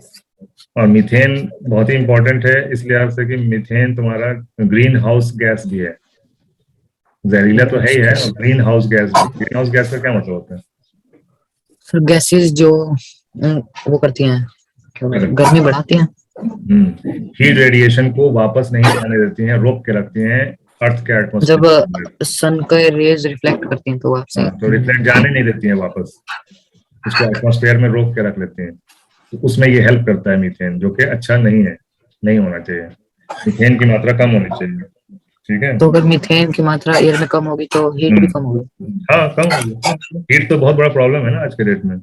और मीथेन बहुत ही इंपॉर्टेंट है इस लिहाज से कि मीथेन तुम्हारा ग्रीन हाउस गैस भी है। जहरीला तो है ही है, और ग्रीन हाउस गैस भी। ग्रीन हाउस गैस का क्या मतलब होता है? सर गैसेस जो वो करती हैं, गर्मी बढ़ाती हैं। हीट रेडिएशन को वापस नहीं जाने देती हैं, रोक के रखती हैं अर्थ के एटमॉस्फेयर। जब सन का रेज रिफ्लेक्ट करती हैं तो आपसे तो रिफ्लेक्ट जाने नहीं देती हैं वापस, उसको एटमॉस्फेयर में रोक के रख लेते हैं। तो उसमें ये हेल्प करता है मीथेन, जो कि अच्छा नहीं है, नहीं होना चाहिए। मीथेन की मात्रा कम होनी चाहिए। ठीक है, तो अगर मीथेन की मात्रा एयर में कम होगी तो हीट भी कम होगी। हाँ, कम होगी। हीट तो बहुत बड़ा प्रॉब्लम है ना आज के डेट में।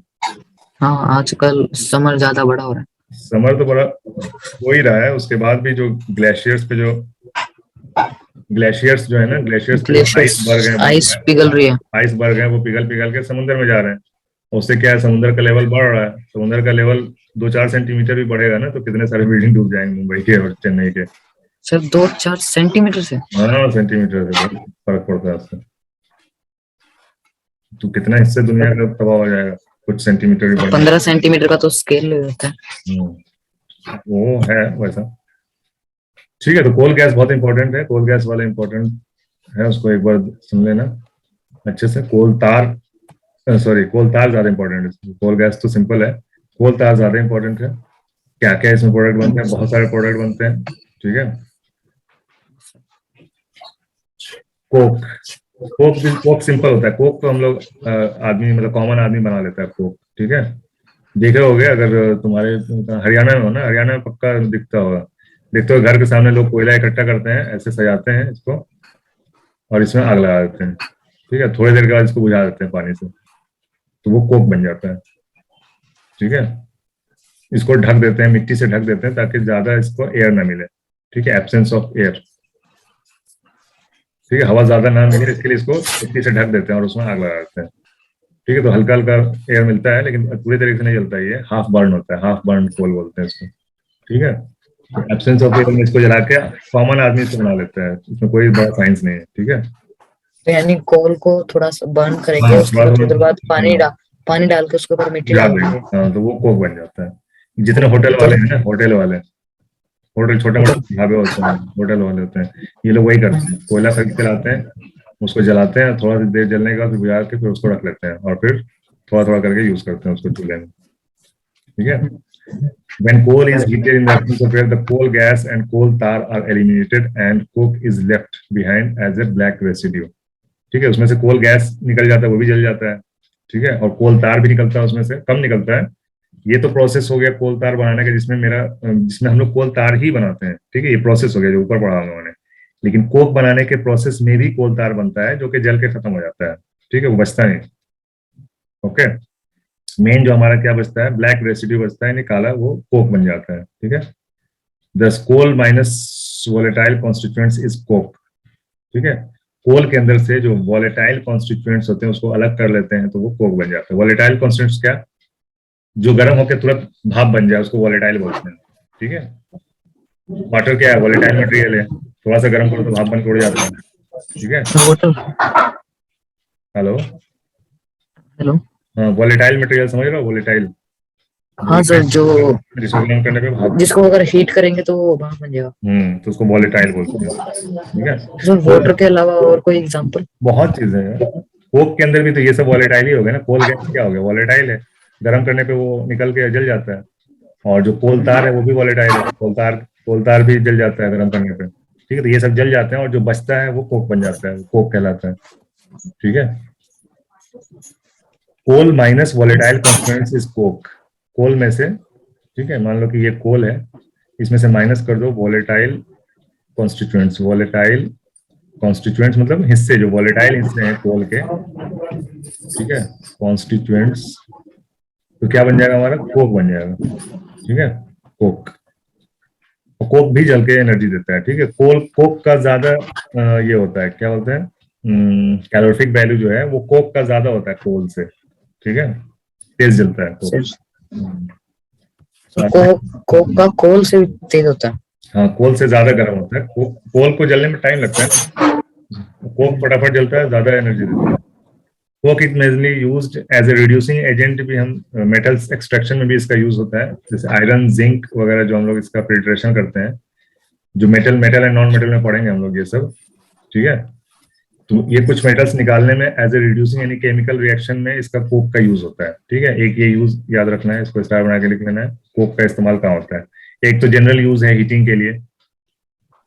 हाँ, आजकल समर ज्यादा बड़ा हो रहा है। समर तो बड़ा हो ही रहा है, उसके बाद भी जो ग्लेशियर्स जो है ना, ग्लेशियर्स आइस पिघल रही है। आइसबर्ग है, वो पिघल पिघल के समुद्र में जा रहे हैं। उससे क्या है, समुद्र का लेवल बढ़ रहा है। समुद्र का लेवल 2-4 सेंटीमीटर भी बढ़ेगा ना तो कितने सारे बिल्डिंग डूब जाएंगे मुंबई के और चेन्नई के। सर 2-4 सेंटीमीटर से? हाँ, सेंटीमीटर से बहुत फर्क पड़ता है उससे। तो कितना हिस्से दुनिया का तबाह हो जाएगा कुछ सेंटीमीटर भी। 15 सेंटीमीटर का तो स्केल होता है। वो है वैसा। ठीक है, तो कोल गैस बहुत इंपॉर्टेंट है, कोल गैस वाला इंपॉर्टेंट है, उसको एक बार सुन लेना अच्छे से। कोल तार ज्यादा इंपॉर्टेंट है, कोल गैस तो सिंपल है, कोल तार ज्यादा इंपॉर्टेंट है। क्या क्या इसमें प्रोडक्ट बनते हैं, बहुत सारे प्रोडक्ट बनते हैं, ठीक है। कोक, कोक सिंपल होता है। कोक तो हम लोग आदमी मतलब कॉमन आदमी बना लेता है कोक, ठीक है। देखे होगे अगर तुम्हारे हरियाणा में हो ना, हरियाणा में पक्का दिखता होगा, देखते हो घर के सामने लोग कोयला इकट्ठा करते हैं, ऐसे सजाते हैं इसको और इसमें आग लगा देते हैं, ठीक है। थोड़ी देर के बाद इसको बुझा देते हैं पानी से, तो वो कोक बन जाता है, ठीक है। इसको ढक देते हैं, मिट्टी से ढक देते हैं ताकि ज्यादा इसको एयर ना मिले, ठीक है, एब्सेंस ऑफ एयर, ठीक है, हवा ज्यादा ना मिले इसके लिए इसको मिट्टी से ढक देते हैं और उसमें आग लगा देते हैं, ठीक है। तो हल्का हल्का एयर मिलता है लेकिन पूरी तरीके से नहीं जलता, ये हाफ बर्न होता है, हाफ बर्न कोल बोलते हैं इसको, ठीक है। एब्सेंस ऑफ एयर में इसको जला के कॉमन आदमी इसको बना लेता है, इसमें कोई बड़ा साइंस नहीं है, ठीक है। तो यानी कोल को थोड़ा सा बर्न करेंगे, हाँ, उसके बाद फिर बाद पानी डाल के उसके ऊपर मिट्टी हाँ, डाल तो वो कोक बन जाता है। जितने होटल वाले हैं ना, होटल वाले, होटल छोटे मोटे ढाबे होते हैं, होटल वाले होते हैं, ये लोग वही करते हैं, कोयला खरीद के लाते हैं, उसको जलाते हैं, थोड़ा सी देर जलने के बाद बुझा के फिर उसको रख लेते हैं और फिर थोड़ा थोड़ा करके यूज करते हैं उसको चूल्हे में, ठीक है। When coal is heated in the atmosphere, the coal gas and coal tar are eliminated and coke is left behind as a black residue, ठीक है। उसमें से कोल गैस निकल जाता है, वो भी जल जाता है, ठीक है, और कोल तार भी निकलता है, उसमें से कम निकलता है। ये तो प्रोसेस हो गया कोल तार बनाने का, जिसमें हम लोग कोल तार ही बनाते हैं, ठीक है। ये प्रोसेस हो गया जो ऊपर पढ़ा हम लोगों ने, लेकिन कोक बनाने के प्रोसेस में भी कोल तार बनता है जो कि जल के खत्म हो जाता है, ठीक है, वो बचता नहीं, ओके। मेन जो हमारा क्या बचता है, ब्लैक रेसिड्यू बचता है, नहीं काला, वो कोक बन जाता है, ठीक है। दस coal minus volatile constituents is coke, ठीक है। कोल के अंदर से जो वोलेटाइल कॉन्स्टिट्यूएंट्स होते हैं उसको अलग कर लेते हैं तो वो कोक बन जाता है। वोलेटाइल कॉन्स्टिट्यूएंट्स क्या, जो गर्म होकर तुरंत भाप बन जाए उसको वोलेटाइल बोलते हैं, ठीक है। वाटर क्या है, वोलेटाइल मटेरियल है, थोड़ा सा गर्म करो तो भाप बन के उड़ जाता है, ठीक है। हेलो हेलो, हाँ, वोलेटाइल मटेरियल समझ रहे हो, वोलेटाइल, हाँ सर, जो जिसको गर्म करने पे भाप, जिसको अगर हीट करेंगे तो वो भाप बन जाएगा, तो उसको वोलेटाइल बोलते हैं, ठीक है। सर। वाटर के अलावा और कोई एग्जांपल? बहुत चीजें हैं, कोक के अंदर भी तो ये सब वोलेटाइल ही हो गया ना। कोल गैस क्या हो गया, वोलेटाइल है, गर्म करने पे वो निकल के जल जाता है। और जो कोल तार है वो भी वोलेटाइल है, कोल तार भी जल जाता है गर्म करने पे, ठीक है। तो ये सब जल जाते हैं और जो बचता है वो कोक बन जाता है, कोक कहलाता है, ठीक है। Coal minus volatile constituents is coke, coal में से, ठीक है, मान लो कि ये कोल है, इसमें से माइनस कर दो वोलेटाइल कॉन्स्टिट्यूएंट्स, वोलेटाइल कॉन्स्टिट्यूएंट्स मतलब हिस्से, जो वोलेटाइल हिस्से हैं कोल के, ठीक है, कॉन्स्टिट्यूएंट्स, तो क्या बन जाएगा हमारा, कोक बन जाएगा, ठीक है, कोक। और कोक भी जल के एनर्जी देता है, ठीक है। कोक का ज्यादा ये होता है, क्या बोलते हैं, कैलोरिफिक वैल्यू जो है वो कोक का ज्यादा होता है कोल से, ठीक है, तेज जलता है कोक। कोक का कोल से तेज होता है? हाँ, कोल से ज्यादा गर्म होता है, कोल को जलने में टाइम लगता है, कोक फटाफट जलता है, ज्यादा एनर्जी देता है। Coke is majorly used as a reducing agent, भी हम मेटल्स एक्सट्रैक्शन में भी इसका यूज होता है, जैसे आयरन, जिंक वगैरह, जो हम लोग इसका फिल्ट्रेशन करते हैं, जो मेटल एंड नॉन मेटल में पढ़ेंगे हम लोग ये सब, ठीक है। तो ये कुछ मेटल्स निकालने में एज ए रिड्यूसिंग यानी केमिकल रिएक्शन में इसका कोक का यूज होता है, ठीक है। एक ये यूज याद रखना है, इसको स्टार बना के लिख लेना है, कोक का इस्तेमाल कहाँ होता है। एक तो जनरल यूज है हीटिंग के लिए,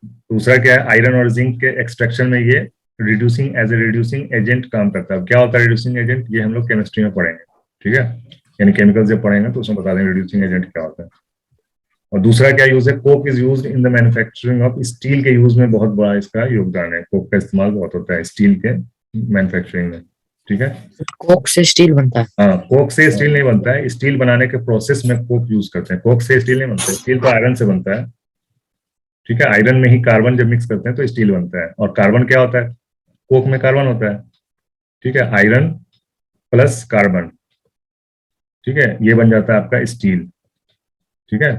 दूसरा क्या है, आयरन और जिंक के एक्सट्रैक्शन में ये reducing as a reducing agent काम करता है। क्या होता है रिड्यूसिंग एजेंट, ये हम लोग केमिस्ट्री में पढ़ेंगे, ठीक है, यानी केमिकल्स जब पढ़ेंगे तो उसमें बता देंगे रिड्यूसिंग एजेंट क्या होता है। और दूसरा क्या यूज है, coke is used in the manufacturing of, steel के यूज में बहुत बड़ा इसका योगदान है, कोक का इस्तेमाल बहुत होता है स्टील के मैन्युफैक्चरिंग में, ठीक है। कोक से स्टील बनता है? हाँ, कोक से स्टील नहीं बनता है, स्टील बनाने के प्रोसेस में कोक यूज करते हैं, कोक से स्टील नहीं बनता है, स्टील तो आयरन से बनता है, ठीक है। आयरन में ही कार्बन जब मिक्स करते हैं तो स्टील बनता है, और कार्बन क्या होता है, कोक में कार्बन होता है, ठीक है, आयरन प्लस कार्बन, ठीक है, ये बन जाता है आपका स्टील, ठीक है।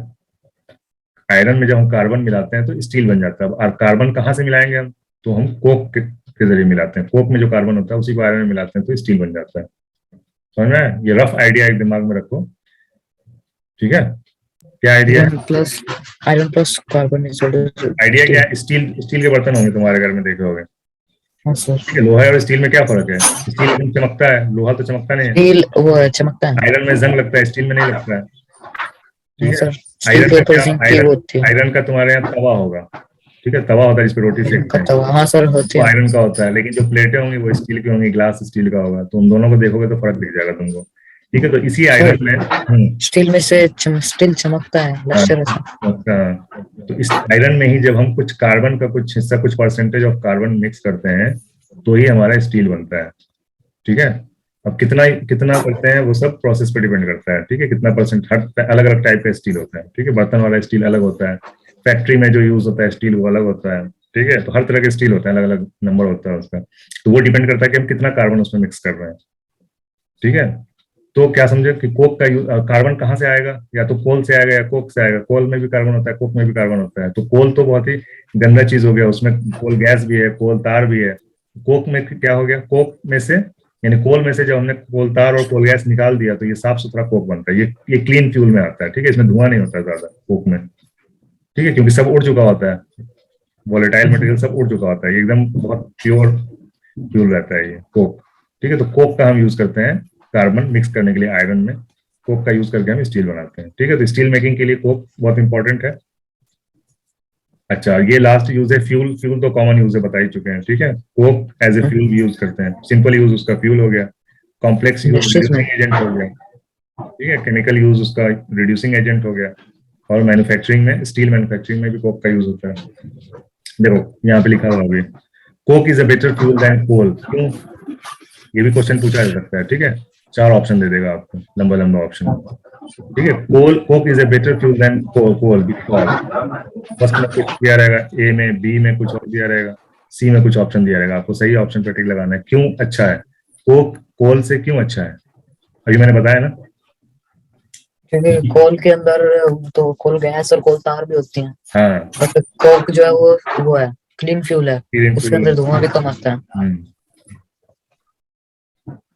आयरन में जब हम कार्बन मिलाते हैं तो स्टील बन जाता है। और कार्बन कहाँ से मिलाएंगे हम, तो हम कोक के जरिए मिलाते हैं, कोक में जो कार्बन होता है उसी को आयरन में मिलाते हैं तो स्टील बन जाता है, समझ में आया? ये रफ आइडिया एक दिमाग में रखो, ठीक है। क्या आइडिया है, आयरन प्लस कार्बन, आइडिया क्या है, स्टील के बर्तन होंगे तुम्हारे घर में, देखे होंगे, हाँ सर। ठीक है। लोहा और स्टील में क्या फर्क है, स्टील एकदम चमकता है, लोहा तो चमकता नहीं है, स्टील वो चमकता है, आयरन में जंग लगता है, स्टील में नहीं लगता है, ठीक सर है। स्टील आयरन के का ऊपर क्या, जिंक की वो होती है। आयरन का तुम्हारे यहाँ तवा होगा, ठीक है, तवा होता है जिसपे रोटी सेकते हैं, तो हाँ सर होती वो है। आयरन का होता है। लेकिन जो प्लेटें होंगी वो स्टील की होंगी, ग्लास स्टील का होगा, तो उन दोनों को देखोगे तो फर्क दिख जाएगा तुमको। ठीक है, तो इसी सर आयरन में स्टील में से स्टील चमकता है, हाँ, लश्कर ऐसा। तो इस आयरन में ही जब हम कुछ कार्बन का कुछ हिस्सा, कुछ परसेंटेज ऑफ कार्बन मिक्स करते हैं तो ही हमारा स्टील बनता है। ठीक है, अब कितना कितना करते हैं वो सब प्रोसेस पे डिपेंड करता है। ठीक है, कितना परसेंट, हर अलग अलग टाइप का स्टील होता है। ठीक है, बर्तन वाला स्टील अलग होता है, फैक्ट्री में जो यूज होता है स्टील वो अलग होता है। ठीक है, तो हर तरह के स्टील होता है, अलग अलग नंबर होता है उसका, तो वो डिपेंड करता है कि हम कितना कार्बन उसमें मिक्स कर रहे हैं। ठीक है, तो क्या समझे कि कोक का कार्बन कहाँ से आएगा, या तो कोल से आएगा या कोक से आएगा। कोल में भी कार्बन होता है, कोक में भी कार्बन होता है। तो कोल तो बहुत ही गंदा चीज हो गया, उसमें कोल गैस भी है, कोल तार भी है। कोक में क्या हो गया, कोक में से यानी कोल में से जब हमने कोल तार और कोल गैस निकाल दिया तो ये साफ सुथरा कोक बनता है। ये क्लीन फ्यूल में आता है। ठीक है, इसमें धुआं नहीं होता ज्यादा कोक में। ठीक है, क्योंकि सब उड़ चुका होता है, वॉलेटाइल मटेरियल सब उड़ चुका होता है, ये एकदम बहुत प्योर फ्यूल रहता है ये कोक। ठीक है, तो कोक का हम यूज करते हैं कार्बन मिक्स करने के लिए आयरन में, कोक का यूज करके हम स्टील बनाते हैं। ठीक है, तो स्टील मेकिंग के लिए कोक बहुत इंपॉर्टेंट है। अच्छा, ये लास्ट यूज है फ्यूल। फ्यूल तो कॉमन यूज है, बता ही चुके हैं। ठीक है, coke as a fuel use करते हैं, सिंपल यूज उसका फ्यूल हो गया, कॉम्प्लेक्स यूज इंडस्ट्रीज में। रिड्यूसिंग एजेंट हो गया। ठीक है, केमिकल यूज उसका रिड्यूसिंग एजेंट हो गया, और मैन्युफैक्चरिंग में, स्टील मैन्युफैक्चरिंग में भी कोक का यूज होता है। देखो यहाँ पे लिखा हुआ है, coke is a better fuel than coal. क्यों, ये भी क्वेश्चन पूछा जा सकता है। ठीक है, 4 ऑप्शन दे देगा आपको, लंबा लंबा ऑप्शन। ठीक है, coke is a better fuel than coal because, first में कुछ दिया रहेगा, ए में, बी में कुछ और दिया रहेगा, सी में कुछ ऑप्शन दिया रहेगा, आपको सही ऑप्शन पे टिक लगाना है। क्यों अच्छा है कोक, कोल से क्यों अच्छा है, अभी मैंने बताया ना। क्योंकि कोल के अंदर तो कोल गैस और कोल तार भी होती हैं, हाँ, बट कोक जो है वो है क्लीन फ्यूल है, उसके अंदर धुआं भी कम आता है।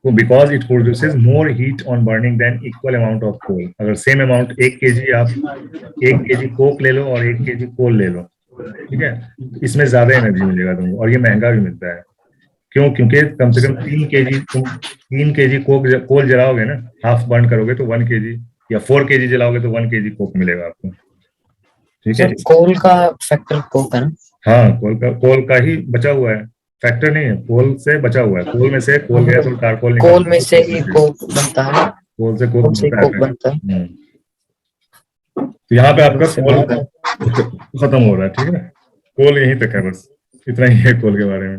Because it produces more heat on burning than equal amount of coal. अगर सेम अमाउंट 1 kg, आप 1 kg कोक ले लो और 1 kg कोल ले लो, ठीक है, इसमें ज्यादा एनर्जी मिलेगा तुमको, और ये महंगा भी मिलता है। क्यों, क्योंकि कम से कम 3 kg, तुम 3 kg कोल जलाओगे ना, हाफ बर्न करोगे तो 1 kg, या 4 kg जलाओगे तो 1 kg कोक मिलेगा आपको। ठीक है, सर कोल का फैक्टर कोक है ना। हाँ, कोल का ही बचा हुआ है, फैक्टर नहीं है, कोल से बचा हुआ है। कोल में से कोल गैस और कारकोल निकाल, कोल में से ही कोक बनता है, कोल से कोक कोल से ही बनता कोक है। बनता है। तो यहाँ पे आपका उससे कोल महंगा खत्म हो रहा है। ठीक है, कोल यहीं तक है, बस इतना ही है कोल के बारे में।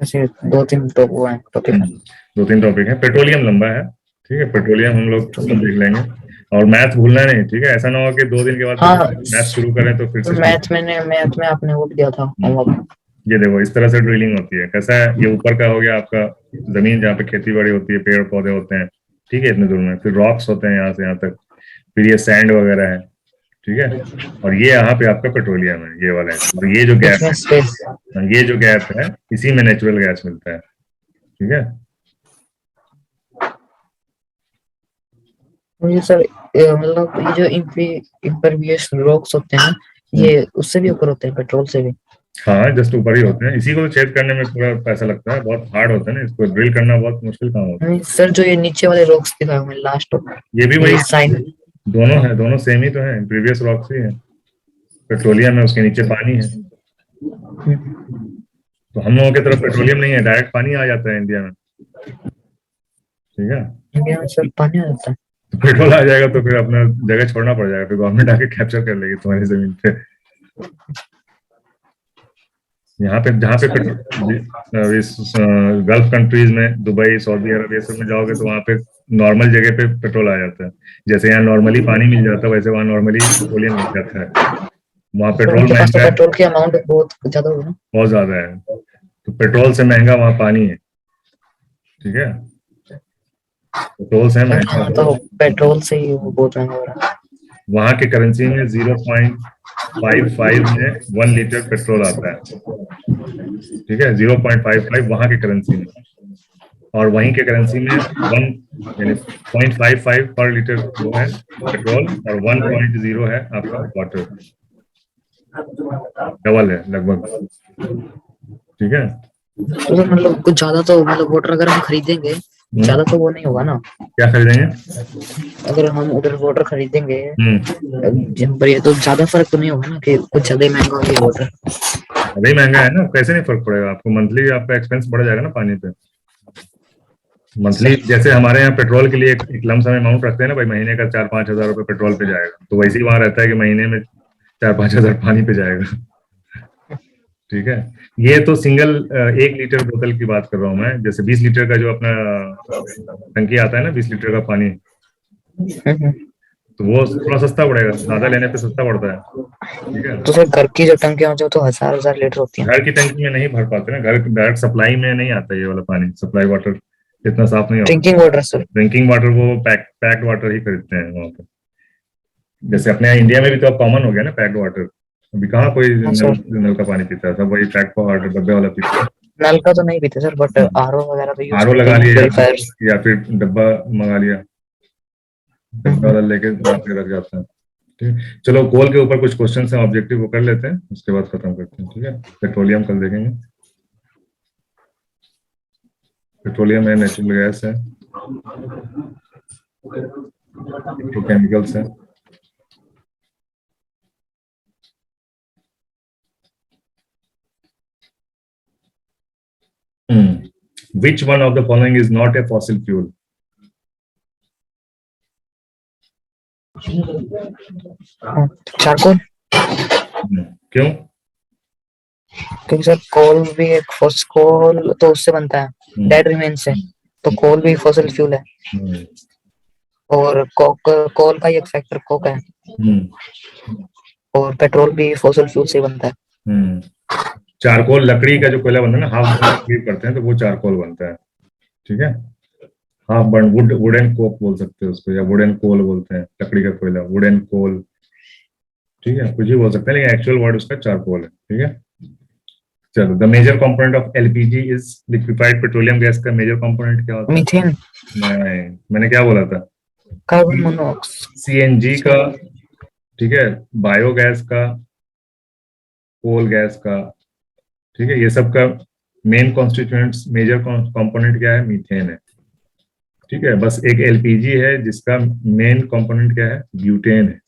ऐसे 2-3 तो वो है टॉपिक है। 2-3 टॉपिक है, पेट्रोलियम लंबा है। ठीक है, पेट्रोलियम हम लोग कल देख लेंगे, और मैथ भूलना नहीं। ठीक है, ऐसा ना हो कि 2 दिन के बाद हाँ मैथ शुरू करें तो फिर से मैथ में आपने वो दिया था होमवर्क। ये देखो इस तरह से ड्रिलिंग होती है। कैसा है, ये ऊपर का हो गया आपका जमीन जहाँ पे खेती बाड़ी होती है, पेड़ पौधे होते हैं। ठीक है, इतने दूर में फिर रॉक्स होते हैं यहाँ से यहाँ तक, फिर ये सैंड वगैरह है। ठीक है, और ये यहाँ पे आपका पेट्रोलियम है, ये वाला है। तो ये जो गैस इसमें है, स्पेस। ये जो गैस है, इसी में नेचुरल गैस मिलता है। ठीक है, मुझे सर मतलब ये जो इम्परवियस रॉक्स होते हैं ये उससे भी ऊपर होते हैं, पेट्रोल से भी। हाँ, जस्ट ऊपर ही होते हैं। इसी को तो छेद करने में पूरा पैसा लगता है, बहुत हार्ड होता है ना, इसको ड्रिल करना बहुत मुश्किल काम होता नहीं सर, जो ये नीचे वाले रॉक्स दिखाए हुए लास्ट है। ये भी वही साइन, दोनों है, दोनों सेम ही तो है, प्रीवियस रॉक्स ही है। पेट्रोलियम है, उसके नीचे पानी है। तो हम लोगों की तरफ पेट्रोलियम नहीं है, डायरेक्ट पानी आ जाता है इंडिया में। ठीक है, इंडिया में सर पानी आ जाता है। तो पेट्रोल आ जाएगा तो फिर अपना जगह छोड़ना पड़ जाएगा, फिर गवर्नमेंट आके कैप्चर कर लेगी तुम्हारी जमीन पे। यहाँ पे जहाँ पे गल्फ कंट्रीज में, दुबई, सऊदी अरब, ये सब में जाओगे तो वहाँ पे नॉर्मल जगह पे पेट्रोल आ जाता है। जैसे यहाँ नॉर्मली पानी मिल जाता है, वैसे वहाँ नॉर्मली पेट्रोलियम मिल जाता है। वहाँ पेट्रोल उनके पास तो महंगा है, पेट्रोल की अमाउंट बहुत ज्यादा होगी ना। बहुत ज्यादा है, तो पेट्रोल से महंगा वहाँ पानी है। ठीक है, पेट्रोल से महंगा। हाँ तो पेट्रोल से ही वो बहुत महंगा हो रहा है। वहाँ के करेंसी में 0.55 में 1 लीटर पेट्रोल आता है। ठीक है, 0.55 वहाँ के करेंसी में, और वहीं के करेंसी में 1 यानी 0.55 पर लीटर वो है पेट्रोल, और 1.0 है आपका वाटर, डबल है लगभग। ठीक है, तो मतलब कुछ ज्यादा तो मतलब वाटर अगर हम खरीदेंगे ज्यादा तो वो नहीं होगा ना, क्या खरीदेंगे? अगर हम उधर वाटर खरीदेंगे हम्म, जहाँ पर, ये तो ज्यादा फर्क तो नहीं होगा ना कि कुछ ज्यादा ही महंगा हो गया वाटर। अभी महंगा है ना, कैसे नहीं फर्क पड़ेगा आपको? मंथली आपका एक्सपेंस बढ़ जाएगा ना पानी पे। मंथली जैसे हमारे यहाँ पेट्रोल के लिए एक लमसम अमाउंट रखते हैं ना भाई, महीने का 4-5 हजार रुपये पेट्रोल पे जाएगा, तो वैसे ही वहां रहता है कि महीने में 4-5 हजार पानी पे जाएगा। ठीक है, ये तो सिंगल 1 लीटर बोतल की बात कर रहा हूँ मैं। जैसे 20 लीटर का जो अपना टंकी आता है ना, 20 लीटर का पानी, तो वो थोड़ा सस्ता पड़ेगा, सादा लेने पे सस्ता पड़ता है। ठीक है, तो सर घर की जो टंकियां होती है तो हजार हजार लीटर होती हैं। घर की टंकी में नहीं भर पाते ना, घर डायरेक्ट सप्लाई में नहीं आता ये वाला पानी, सप्लाई वाटर इतना साफ नहीं होता। Drinking water sir. Drinking water वो पैक्ड वाटर ही खरीदते हैं वहाँ पे। जैसे अपने यहाँ इंडिया में भी तो अब कॉमन हो गया ना पैक्ड वाटर। अभी कहाँ कोई हाँ सर, नल का पानी पीता है, सब वही पैक्ड वाटर डब्बे वाला पीता है। नल का तो नहीं पीते सर, बट आरओ वगैरह तो यूज आरओ करते लगा हैं लिए प्यूरीफायर्स। या फिर डब्बा मंगा लिया, डब्बा वाला लेके वहाँ पे रख जाता है। ठीक है, चलो कोल के ऊपर कुछ क्वेश्चन है ऑब्जेक्टिव, वो कर लेते हैं, उसके बाद खत्म करते हैं। ठीक है, पेट्रोलियम कल देखेंगे। पेट्रोलियम है, नेचुरल गैस है, केमिकल्स है। Which one of the following is not a fossil fuel? Charcoal. क्यों? क्योंकि सर कोल भी एक कोल तो उससे बनता है डेड रिमेन से, तो कोल भी फॉसिल फ्यूल है। और कोल का ही एक फैक्टर कोक है, और पेट्रोल भी फॉसिल फ्यूल से बनता है। चारकोल लकड़ी का जो कोयला बनता है ना, हाफ बर्न करते हैं तो वो चारकोल बनता है। ठीक है, हाफ बर्न वुडन कोक बोल सकते हैं उसको, या वुडन कोल बोलते हैं, लकड़ी का कोयला वुडन कोल। ठीक है, कुछ भी बोल सकते हैं, लेकिन एक्चुअल वर्ड उसका चारकोल है। ठीक है, चलो, the major component of LPG is liquefied petroleum gas का मेजर कंपोनेंट क्या होता है? मीथेन। नहीं, मैंने क्या बोला था? Carbon monoxide. सीएनजी का, ठीक है, बायोगैस का, कोल गैस का। ठीक है, ये सब का मेन कॉन्स्टिट्यूएंट्स, मेजर कंपोनेंट क्या है? मीथेन है। ठीक है, बस एक एलपीजी है जिसका मेन कंपोनेंट क्या है? ब्यूटेन है।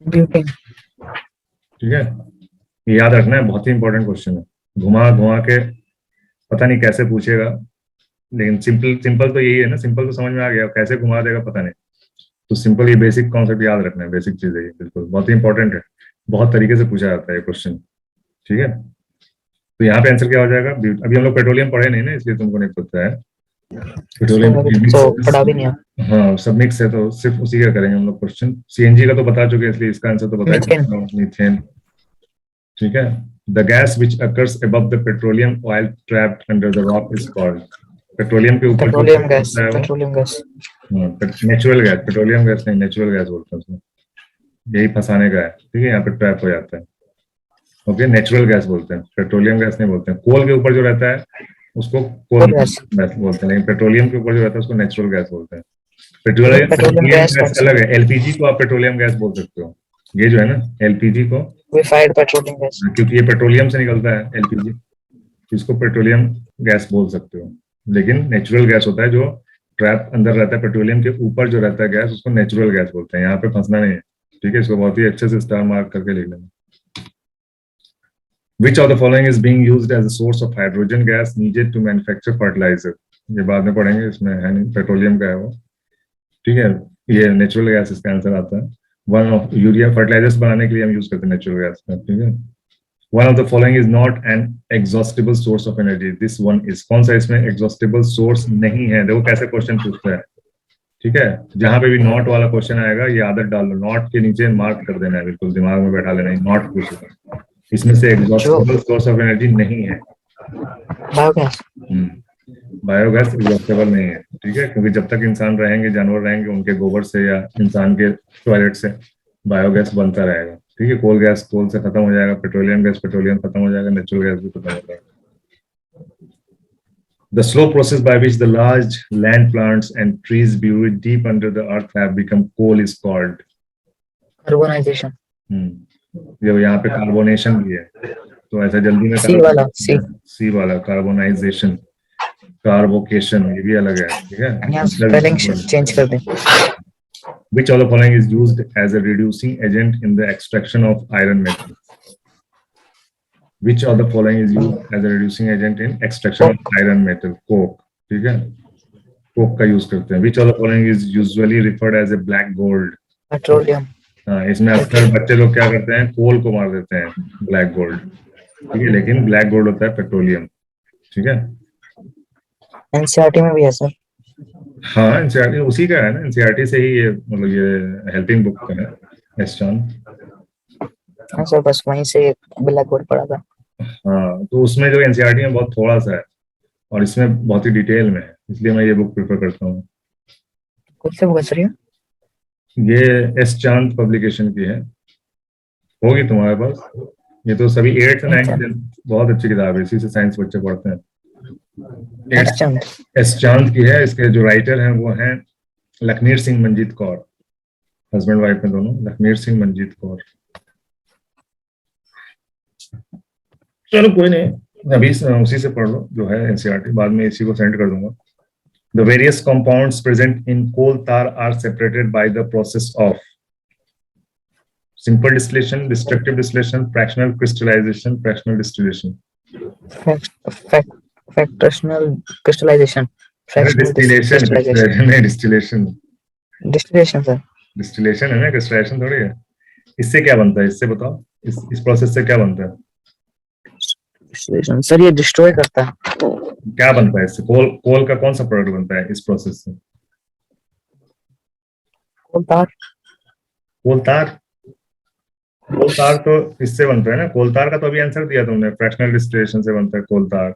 ब्यूटेन। ठीक है, ये याद रखना है, बहुत ही इंपॉर्टेंट क्वेश्चन है। घुमा घुमा के पता नहीं कैसे पूछेगा, लेकिन सिंपल सिंपल तो यही है ना, सिंपल तो समझ में आ गया, कैसे घुमा देगा पता नहीं। तो सिंपल ये बेसिक कॉन्सेप्ट याद रखना है, बेसिक चीज है ये, बिल्कुल बहुत ही इंपॉर्टेंट है, बहुत तरीके से पूछा जाता है ये क्वेश्चन। ठीक है, तो यहाँ पे आंसर क्या हो जाएगा? अभी हम लोग पेट्रोलियम पढ़े नहीं ना, इसलिए तुमको नहीं पता है। पेट्रोलियम तो पढ़ा भी नहीं है। हाँ, सब मिक्स है, तो सिर्फ उसी का करेंगे हम लोग क्वेश्चन। सीएनजी का तो बता चुके हैं, इसलिए इसका आंसर तो बता ही, मीथेन। ठीक है, the gas which occurs above the petroleum oil trapped under the rock is called. Petroleum के ऊपर petroleum gas. Petroleum gas. Natural gas, petroleum gas नहीं, नेचुरल गैस बोलते हैं उसमें, यही फंसाने का है। ठीक है, यहाँ पे ट्रैप हो जाता है। ओके, नेचुरल गैस बोलते हैं, पेट्रोलियम गैस नहीं बोलते हैं। कोल के ऊपर जो रहता है उसको कोल गैस बोलते हैं, लेकिन पेट्रोलियम के ऊपर जो रहता है उसको नेचुरल गैस बोलते हैं। पेट्रोलियम गैस अलग है, एलपीजी को आप पेट्रोलियम गैस बोल सकते हो। ये जो है ना एलपीजी को, लिक्विफाइड पेट्रोलियम गैस, क्योंकि ये पेट्रोलियम से निकलता है एलपीजी, इसको पेट्रोलियम गैस बोल सकते हो। लेकिन नेचुरल गैस होता है जो ट्रैप अंदर रहता है, पेट्रोलियम के ऊपर जो रहता है गैस, उसको नेचुरल गैस बोलते हैं। यहाँ पे फंसना नहीं है। ठीक है, इसको बहुत ही अच्छे से स्टार मार्क करके लिख लेना। Which of the following is being used as a source of hydrogen gas needed to manufacture fertilizer? ये बाद में पढ़ेंगे, इसमें है नहीं, पेट्रोलियम का है वो। ठीक है, ये नेचुरल गैस इसका आंसर आता है। वन ऑफ यूरिया फर्टिलाइजर्स बनाने के लिए हम यूज करते हैं नेचुरल गैस का। ठीक है, one of the following is not an exhaustible source of energy, this one is. कौन सा इसमें एग्जॉस्टिबल सोर्स नहीं है? देखो कैसे क्वेश्चन पूछता है। ठीक है, जहां पे भी नॉट वाला क्वेश्चन आएगा, ये आदत डाल लो, नॉट के नीचे मार्क कर देना है, बिल्कुल दिमाग में बैठा लेना है, नॉट पूछेगा। इसमें से एग्जॉस्टेबल सोर्स ऑफ एनर्जी नहीं है बायोगैस। बायोगैस एग्जॉस्टेबल नहीं है। ठीक है, क्योंकि जब तक इंसान रहेंगे, जानवर रहेंगे, उनके गोबर से या इंसान के टॉयलेट से बायोगैस बनता रहेगा। ठीक है, कोल गैस कोल से खत्म हो जाएगा, पेट्रोलियम गैस पेट्रोलियम खत्म हो जाएगा, नेचुरल गैस भी खत्म हो जाएगा। The slow process by which the large land plants and trees buried deep under the earth have become coal is called carbonisation. ये यहाँ पे कार्बोनेशन भी है, तो ऐसा जल्दी में सी वाला, सी वाला कार्बोनाइजेशन। कार्बोकेशन, ये भी अलग है, ठीक है। यहाँ स्पेलिंग चेंज कर दें। Which of the following is used as a reducing agent in the extraction of iron metal? Which of the following is used as a reducing agent in extraction of iron metal? Coke, ठीक है, Coke का use करते हैं। Which of the following is usually referred as a black gold? Petroleum. हाँ, इसमें अक्सर बच्चे लोग क्या करते हैं, कोल को मार देते हैं ब्लैक गोल्ड, ठीक है, लेकिन ब्लैक गोल्ड होता है पेट्रोलियम, ठीक है। एनसीईआरटी में भी है सर। हाँ, एनसीईआरटी उसी का है ना, एनसीईआरटी से ही ये मतलब ये हेल्पिंग बुक का है, एस चांद। हाँ सर, बस वहीं से ब्लैक बोर्ड पढ़ा था। हाँ, तो उसमें जो एनसीईआरटी में बहुत थोड़ा सा है और इसमें बहुत ही डिटेल में है, इसलिए मैं ये बुक प्रेफर करता हूँ। कौन सी बुक है सर ये? ये एस चांद पब्लिकेशन की है, होगी तुम्हारे पास। ये तो सभी 8th 9th, बहुत अच्छी किताब है, इसी से साइंस बच्चे पढ़ते हैं। एस चांद की है, इसके जो राइटर हैं वो हैं लखमीर सिंह मंजीत कौर, हस्बैंड वाइफ में दोनों, लखमीर सिंह मंजीत कौर। चलो कोई नहीं, अभी उसी से पढ़ लो जो है एनसीईआरटी, बाद में इसी को सेंड कर दूंगा। The various compounds present in coal tar are separated by the process of simple distillation, destructive distillation, fractional crystallization, fractional distillation. Fractional crystallization. Distillation sir. Distillation है ना, क्रिस्टलाइजेशन थोड़ी है। इससे क्या बनता है, इससे बताओ, इस प्रोसेस से क्या बनता है? सर ये डिस्ट्रॉय करता है। क्या बनता है इससे? कोल का कौन सा प्रोडक्ट बनता है इस प्रोसेस से? कोल तार। कोल तार तो इससे बनता है ना, कोल तार का तो अभी आंसर दिया तुमने, फ्रैक्शनल डिस्टिलेशन से बनता है कोल तार।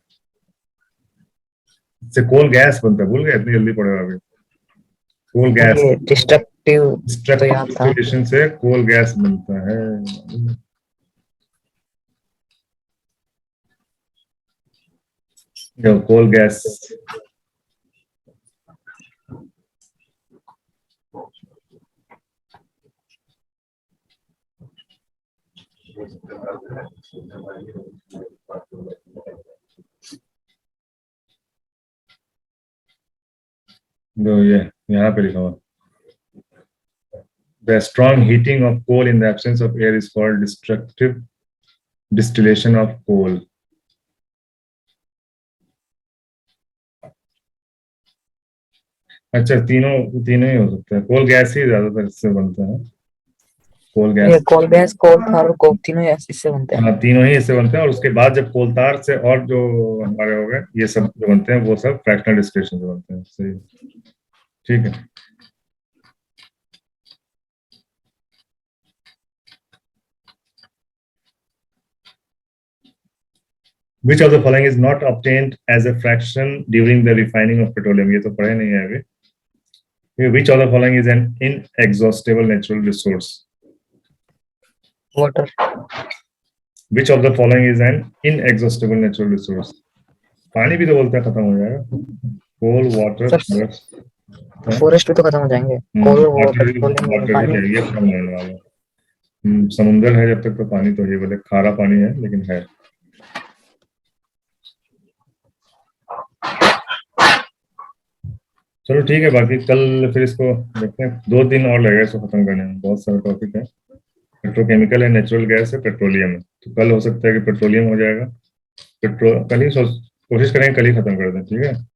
इससे कोल गैस बनता है, भूल गए, इतनी जल्दी पड़ेगा अभी। कोल गैस डिस्ट्रक्टिव डिस्टिलेशन से कोल गैस बनता है। कोल गैस जो ये यहाँ पे लिखा हुआ, the strong heating of coal in the absence of air is called destructive distillation of coal. अच्छा, तीनों ही हो सकता है। कोल गैस ही ज्यादातर इससे बनता है, कोल गैस, कोल तार और कोक तीनों इससे बनते हैं। हाँ, तीनों ही इससे बनते हैं। और उसके बाद जब कोल तार से और जो हमारे हो गए ये सब जो बनते हैं वो सब फ्रैक्शनल डिस्टिलेशन से बनते हैं। सही, ठीक है। Which of the following is not obtained as a fraction during the refining of petroleum? ये तो पढ़े नहीं है अभी। Which of the following is an inexhaustible natural resource? Water. Which of the following is an inexhaustible natural resource? पानी भी तो बोलते हैं खत्म हो जाएगा। कोल, वाटर, फॉरेस्ट भी तो खत्म हो जाएंगे। कोल, वाटर, समुंदर है जब तक तो पानी तो है, बोले खारा पानी है लेकिन है। चलो ठीक है, बाकी कल फिर इसको देखते हैं, 2 दिन और लगेगा इसको खत्म करने में, बहुत सारा टॉपिक है। पेट्रोकेमिकल है, नेचुरल गैस है, पेट्रोलियम है। तो कल हो सकता है कि पेट्रोलियम हो जाएगा, कल ही कोशिश करेंगे कल ही खत्म कर दें, ठीक है।